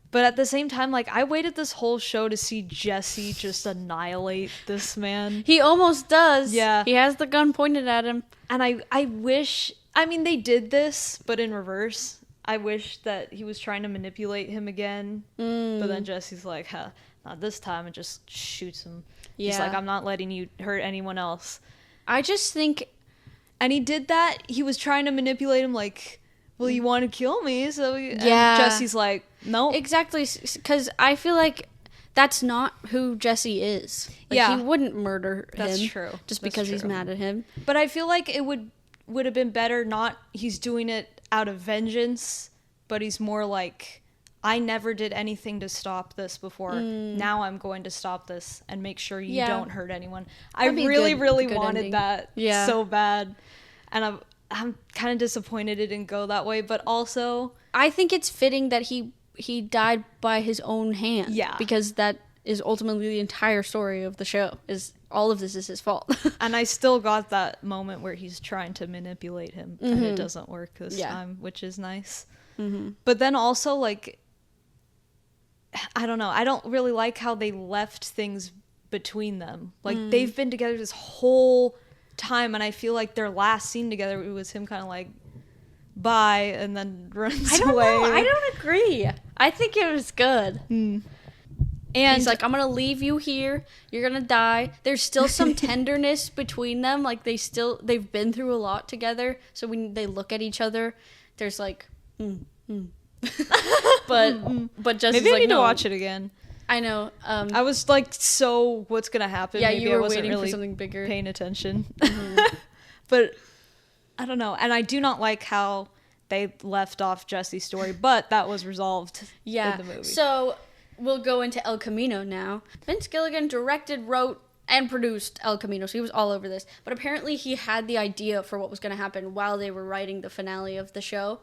But at the same time, like, I waited this whole show to see Jesse just annihilate this man. He almost does. Yeah. He has the gun pointed at him. And I wish... I mean, they did this, but in reverse. I wish that he was trying to manipulate him again. But then Jesse's like, not this time, and just shoots him. Yeah. He's like, I'm not letting you hurt anyone else. I just think... And he did that. He was trying to manipulate him, like... Well, you want to kill me, so... Yeah. And Jesse's like, no. Exactly, because I feel like that's not who Jesse is. Like, he wouldn't murder him. That's true. Just because he's mad at him. But I feel like it would have been better not... He's doing it out of vengeance, but he's more like, I never did anything to stop this before. Now I'm going to stop this and make sure you don't hurt anyone. I really wanted ending. That so bad. And I'm kind of disappointed it didn't go that way, but also... I think it's fitting that he died by his own hand. Yeah. Because that is ultimately the entire story of the show. Is all of this is his fault. And I still got that moment where he's trying to manipulate him, and it doesn't work this time, which is nice. But then also, like, I don't know. I don't really like how they left things between them. Like, they've been together this whole time, and I feel like their last scene together, it was him kind of like, bye, and then runs away. I don't agree. I think it was good. And he's like, I'm gonna leave you here. You're gonna die. There's still some tenderness between them. Like, they've been through a lot together. So when they look at each other, there's like, but just maybe I like, need to watch it again. I know. I was like, so what's gonna happen? Yeah, maybe you were I wasn't waiting really for something bigger, paying attention. But I don't know, and I do not like how they left off Jesse's story, but that was resolved in the movie. So we'll go into El Camino now. Vince Gilligan directed, wrote, and produced El Camino, so he was all over this. But apparently he had the idea for what was going to happen while they were writing the finale of the show.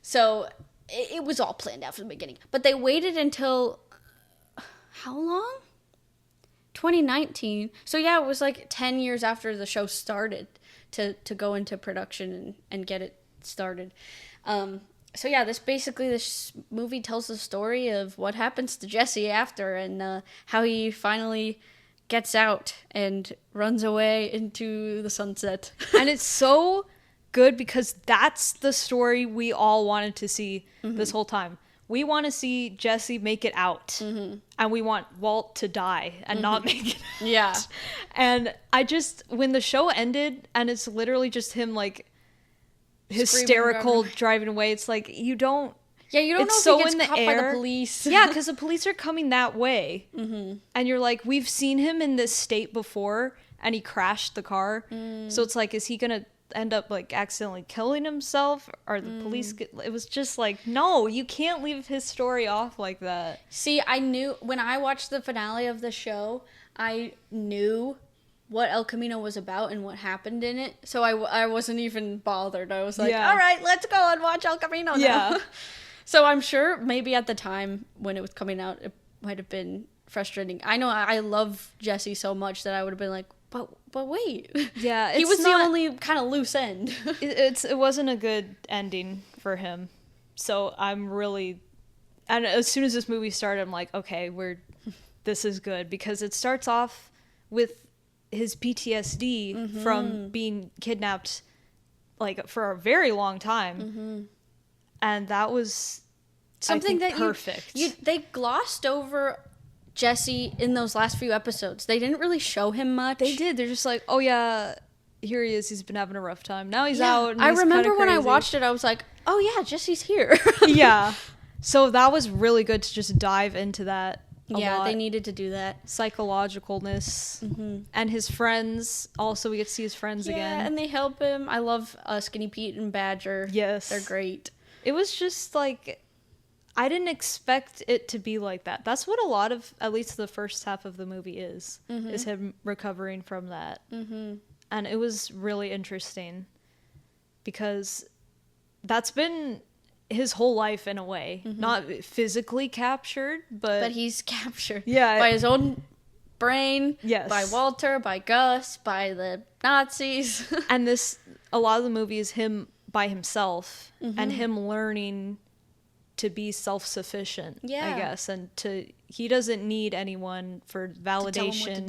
So it was all planned out from the beginning. But they waited until, how long? 2019. So yeah, it was like 10 years after the show started to go into production and get it started. So yeah, this movie tells the story of what happens to Jesse after, and how he finally gets out and runs away into the sunset. And it's so good because that's the story we all wanted to see this whole time. We want to see Jesse make it out, and we want Walt to die and not make it out. Yeah. And when the show ended and it's literally just him like hysterical driving away, it's like you don't know if he gets caught by the police. Yeah, because the police are coming that way, and you're like, we've seen him in this state before, and he crashed the car, so it's like, is he gonna end up like accidentally killing himself, or the police it was just like, no, you can't leave his story off like that. See, I knew when I watched the finale of the show, I knew what El Camino was about and what happened in it, so I wasn't even bothered. I was like, all right, let's go and watch El Camino now. So I'm sure maybe at the time when it was coming out, it might have been frustrating. I know I love Jesse so much that I would have been like, but wait. Yeah, he was the only kind of loose end. It wasn't a good ending for him. So I'm really, and as soon as this movie started, I'm like, okay, this is good, because it starts off with his PTSD from being kidnapped like for a very long time. And that was something that perfect. They glossed over Jesse in those last few episodes. They didn't really show him much. They did. They're just like, oh yeah, here he is. He's been having a rough time. Now he's out. And I remember when I watched it, I was like, oh yeah, Jesse's here. Yeah. So that was really good to just dive into that. Yeah, they needed to do that. Psychologicalness. And his friends. Also, we get to see his friends again. Yeah, and they help him. I love Skinny Pete and Badger. Yes. They're great. It was just like, I didn't expect it to be like that. That's what a lot of, at least the first half of the movie is him recovering from that. And it was really interesting because that's been his whole life in a way. Not physically captured, but he's captured. Yeah. By his own brain. Yes. By Walter, by Gus, by the Nazis. And a lot of the movie is him by himself and him learning to be self-sufficient, I guess, and he doesn't need anyone for validation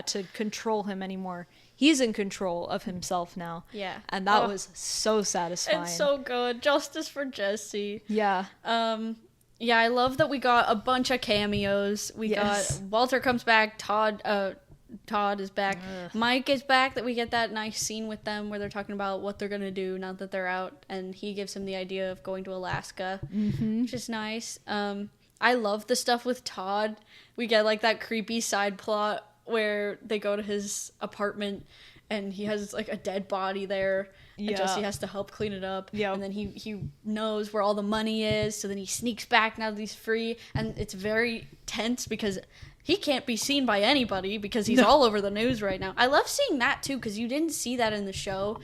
to control him anymore. He's in control of himself now. Yeah. And that was so satisfying. It's so good. Justice for Jesse. Yeah. Yeah, I love that we got a bunch of cameos. We got Walter comes back, Todd is back. Mike is back, that we get that nice scene with them where they're talking about what they're gonna do now that they're out, and he gives him the idea of going to Alaska, which is nice. I love the stuff with Todd. We get like that creepy side plot where they go to his apartment and he has like a dead body there, and Jesse has to help clean it up. And then he knows where all the money is, so then he sneaks back now that he's free, and it's very tense because he can't be seen by anybody because he's all over the news right now. I love seeing that too, because you didn't see that in the show.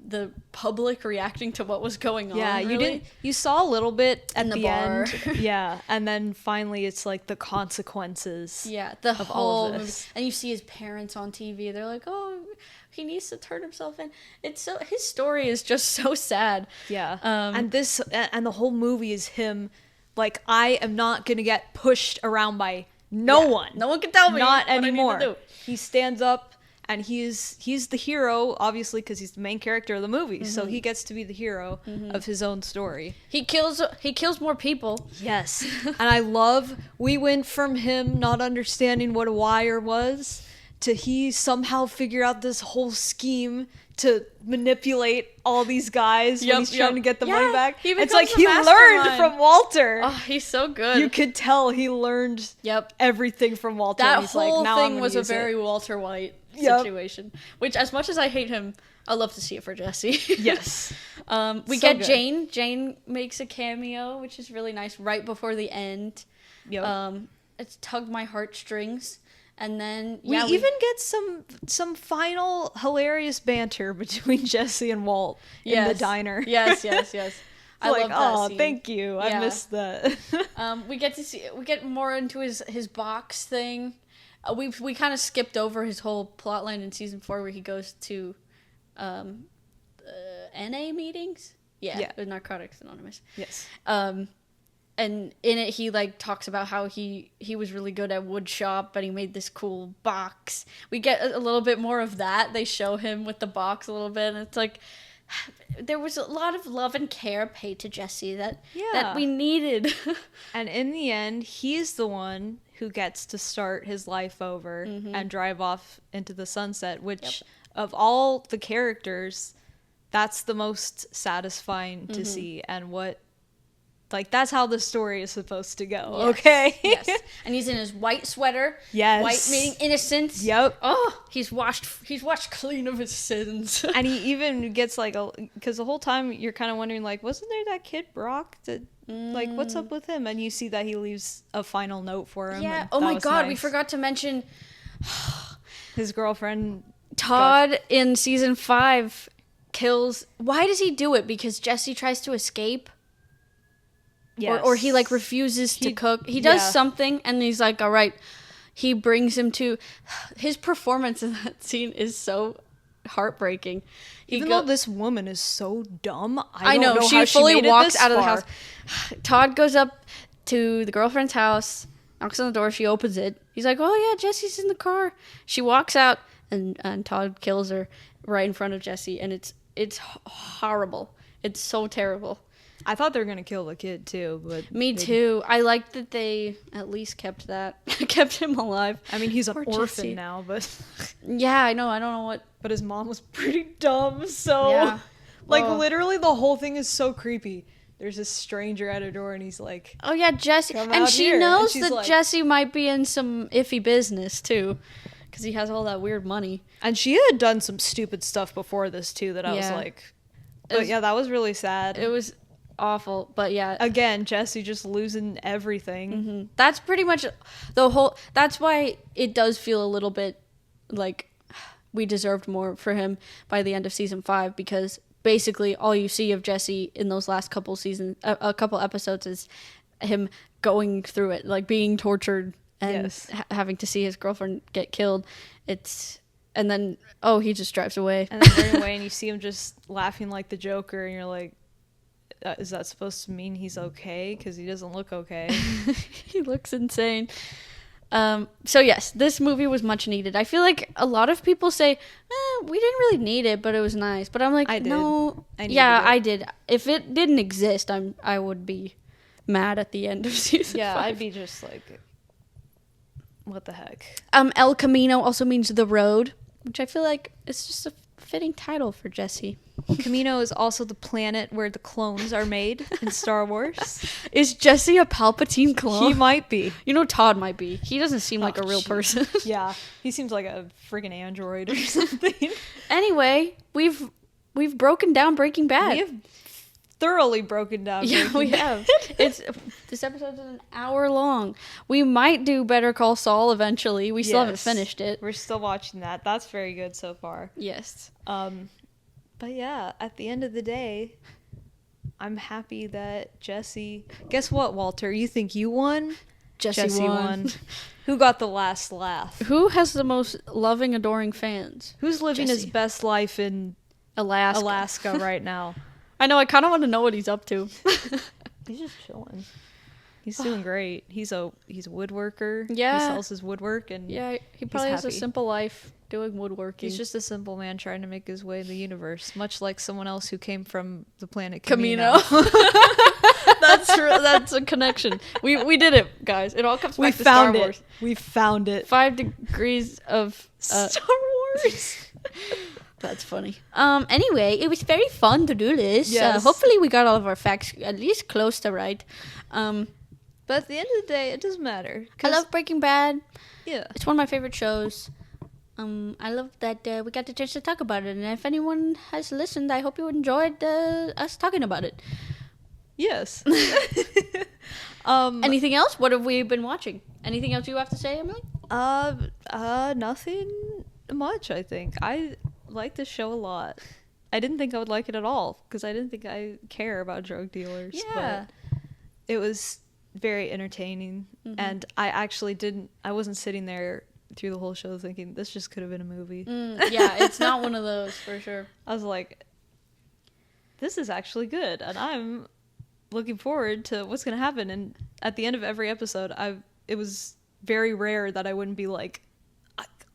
the public reacting to what was going on. Yeah, really. you saw a little bit at the bar. end. Yeah, and then finally it's like the consequences. Yeah, the of whole all of this. movie. And you see his parents on TV. They're like, "Oh, he needs to turn himself in." It's so his story is just so sad. Yeah. And the whole movie is him like, I am not going to get pushed around by no one. No one can tell me not what anymore. I need to do. He stands up and he's the hero, obviously, because he's the main character of the movie. Mm-hmm. So he gets to be the hero of his own story. He kills more people. Yes. And I love, we went from him not understanding what a wire was to he somehow figure out this whole scheme to manipulate all these guys when he's trying to get the money back. It's like he learned from Walter. Oh, he's so good. You could tell he learned everything from Walter. That he's whole like, thing was a very Walter White situation. Which, as much as I hate him, I love to see it for Jesse. Yes. We get good. Jane. Jane makes a cameo, which is really nice, right before the end. Yep. It's tugged my heartstrings. And then we even get some final hilarious banter between Jesse and Walt in the diner. Yes. I love that scene. Thank you. I missed that. We get more into his box thing. We kind of skipped over his whole plotline in season 4 where he goes to NA meetings. Yeah, with Narcotics Anonymous. Yes. And in it, he like talks about how he was really good at wood shop, but he made this cool box. We get a little bit more of that. They show him with the box a little bit, and it's like there was a lot of love and care paid to Jesse that we needed. And in the end, he's the one who gets to start his life over and drive off into the sunset, which of all the characters, that's the most satisfying to see, and what. Like, that's how the story is supposed to go, okay? Yes. And he's in his white sweater. Yes. White meaning innocence. Yep. Oh, he's washed clean of his sins. And he even gets, like, because the whole time you're kind of wondering, like, wasn't there that kid Brock? Like, what's up with him? And you see that he leaves a final note for him. Yeah. Oh, my God. Nice. We forgot to mention his girlfriend. Todd in season 5 kills. Why does he do it? Because Jesse tries to escape? Yes. Or he like refuses to cook. He does something and he's like, all right. He brings him to his performance in that scene is so heartbreaking. Even though this woman is so dumb, I know she fully walks out of the house. Todd goes up to the girlfriend's house, knocks on the door, she opens it. He's like, oh yeah, Jesse's in the car. She walks out and Todd kills her right in front of Jesse, and it's horrible. It's so terrible. I thought they were going to kill the kid, too. But me too. I like that they at least kept him alive. I mean, he's an orphan now, but... Yeah, I know. I don't know what... But his mom was pretty dumb, so... Yeah. Like, literally, the whole thing is so creepy. There's this stranger at her door, and he's like... Oh, yeah, Jesse... And she knows that like, Jesse might be in some iffy business, too. Because he has all that weird money. And she had done some stupid stuff before this, too, that I was like... But, yeah, that was really sad. It was... awful, but yeah, again, Jesse just losing everything. That's pretty much the whole. That's why it does feel a little bit like we deserved more for him by the end of season 5, because basically all you see of Jesse in those last couple seasons, a couple episodes, is him going through it, like being tortured and having to see his girlfriend get killed. And then he just drives away, and then running away, and you see him just laughing like the Joker, and you're like, is that supposed to mean he's okay? Because he doesn't look okay. He looks insane. So yes, this movie was much needed. I feel like a lot of people say, we didn't really need it, but it was nice. But I'm like, I did. No. I did. If it didn't exist, I would be mad at the end of season 5. I'd be just like, what the heck? El Camino also means the road, which I feel like it's just a fitting title for Jesse. Camino is also the planet where the clones are made in Star Wars. Is Jesse a Palpatine clone? He might be. You know, Todd might be. He doesn't seem like a real person. Yeah, he seems like a friggin' android or something. Anyway, we've broken down Breaking Bad. We have thoroughly broken down Breaking Bad. We have. This episode's an hour long. We might do Better Call Saul eventually. We still haven't finished it. We're still watching that. That's very good so far. Yes. But yeah, at the end of the day, I'm happy that Jesse... Guess what, Walter? You think you won? Jesse won. Who got the last laugh? Who has the most loving, adoring fans? Who's living his best life in Alaska right now? I know, I kind of want to know what he's up to. He's just chilling. He's doing great. He's a woodworker. Yeah. He sells his woodwork and he probably has a simple life doing woodworking. He's just a simple man trying to make his way in the universe, much like someone else who came from the planet Camino. That's a connection. We did it, guys. It all comes back to Star Wars. We found it. 5 degrees of Star Wars. That's funny. Anyway, it was very fun to do this. Yes. Hopefully we got all of our facts at least close to right. But at the end of the day, it doesn't matter. I love Breaking Bad. Yeah. It's one of my favorite shows. I love that we got the chance to talk about it. And if anyone has listened, I hope you enjoyed us talking about it. Yes. Anything else? What have we been watching? Anything else you have to say, Emily? Nothing much, I think. I like this show a lot. I didn't think I would like it at all because I didn't think I care about drug dealers. Yeah. But it was very entertaining. Mm-hmm. And I wasn't sitting there through the whole show thinking this just could have been a movie. Yeah, it's not one of those for sure. I was like, this is actually good. And I'm looking forward to what's going to happen. And at the end of every episode, it was very rare that I wouldn't be like,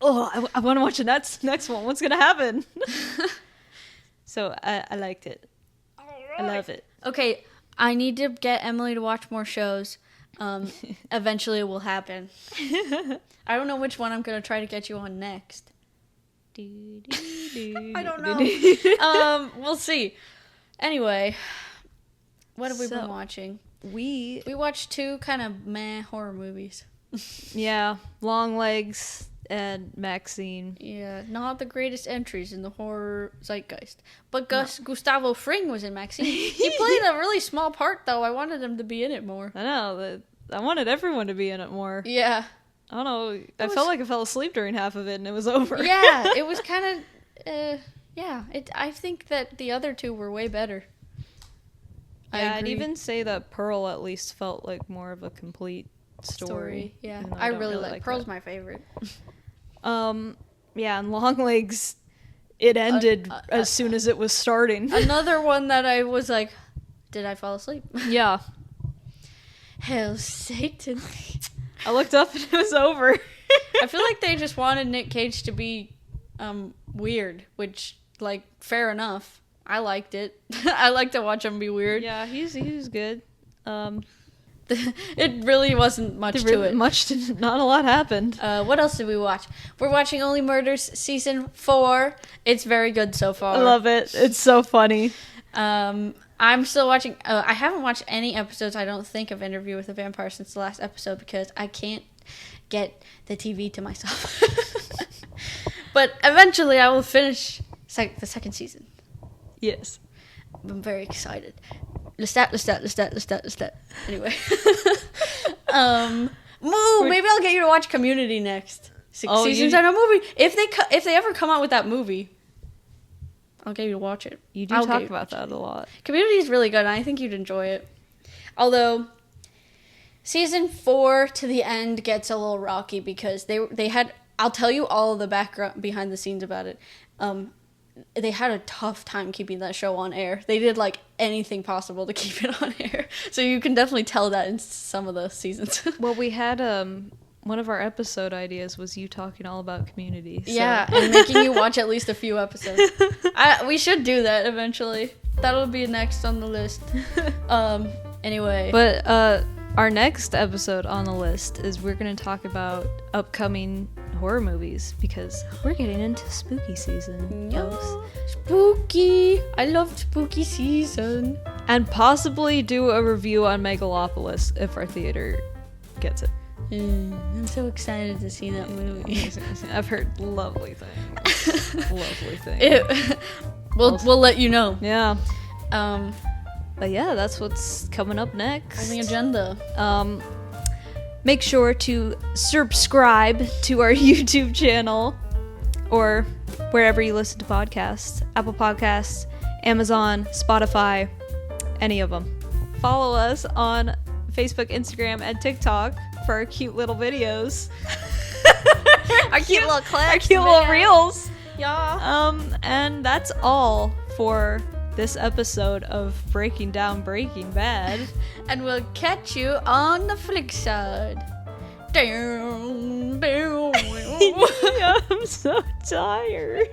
I want to watch the next one. What's going to happen? So I liked it. Right. I love it. Okay, I need to get Emily to watch more shows. Eventually it will happen. I don't know which one I'm going to try to get you on next. I don't know. We'll see. Anyway, what have we been watching? We watched 2 kind of meh horror movies. Yeah, Long Legs and Maxine. Yeah, not the greatest entries in the horror zeitgeist. But Gustavo Fring was in Maxine. He played a really small part, though. I wanted him to be in it more. I know. I wanted everyone to be in it more. Yeah. I don't know. I felt like I fell asleep during half of it, and it was over. Yeah, it was kind of... yeah, I think that the other 2 were way better. Yeah, I'd even say that Pearl at least felt like more of a complete story. Yeah, I really like Pearl's my favorite. Yeah, and Long Legs, it ended as soon as it was starting. Another one that I was like, did I fall asleep? Yeah. Hail Satan. I looked up and it was over. I feel like they just wanted Nick Cage to be weird, which, like, fair enough. I liked it. I like to watch him be weird. Yeah, he's good. It really wasn't much to it. Not a lot happened. What else did we watch? We're watching Only Murders season 4. It's very good so far. I love it. It's so funny. I'm still watching. I haven't watched any episodes, I don't think, of Interview with a Vampire since the last episode because I can't get the TV to myself. But eventually I will finish the second season. Yes. I'm very excited. Lestat. Anyway. Maybe I'll get you to watch Community next. 6 seasons and a movie. If they ever come out with that movie, I'll get you to watch it. You do talk about that a lot. Community is really good, and I think you'd enjoy it. Although, season 4 to the end gets a little rocky because they had... I'll tell you all of the background behind the scenes about it. They had a tough time keeping that show on air. They did, like, anything possible to keep it on air. So you can definitely tell that in some of the seasons. Well, we had... one of our episode ideas was you talking all about Community. So. Yeah, and making you watch at least a few episodes. We should do that eventually. That'll be next on the list. Anyway. But our next episode on the list is we're going to talk about upcoming horror movies because we're getting into spooky season. No. Spooky. I love spooky season. And possibly do a review on Megalopolis if our theater gets it. I'm so excited to see that movie. I've heard lovely things. Lovely things. We'll let you know. Yeah. But yeah, that's what's coming up next. On the agenda. Make sure to subscribe to our YouTube channel or wherever you listen to podcasts. Apple Podcasts, Amazon, Spotify, any of them. Follow us on Facebook, Instagram, and TikTok for our cute little videos. Our cute little clips. Our cute little reels. Yeah. And that's all for this episode of Breaking Down Breaking Bad. And we'll catch you on the flick side. Down, down. I'm so tired.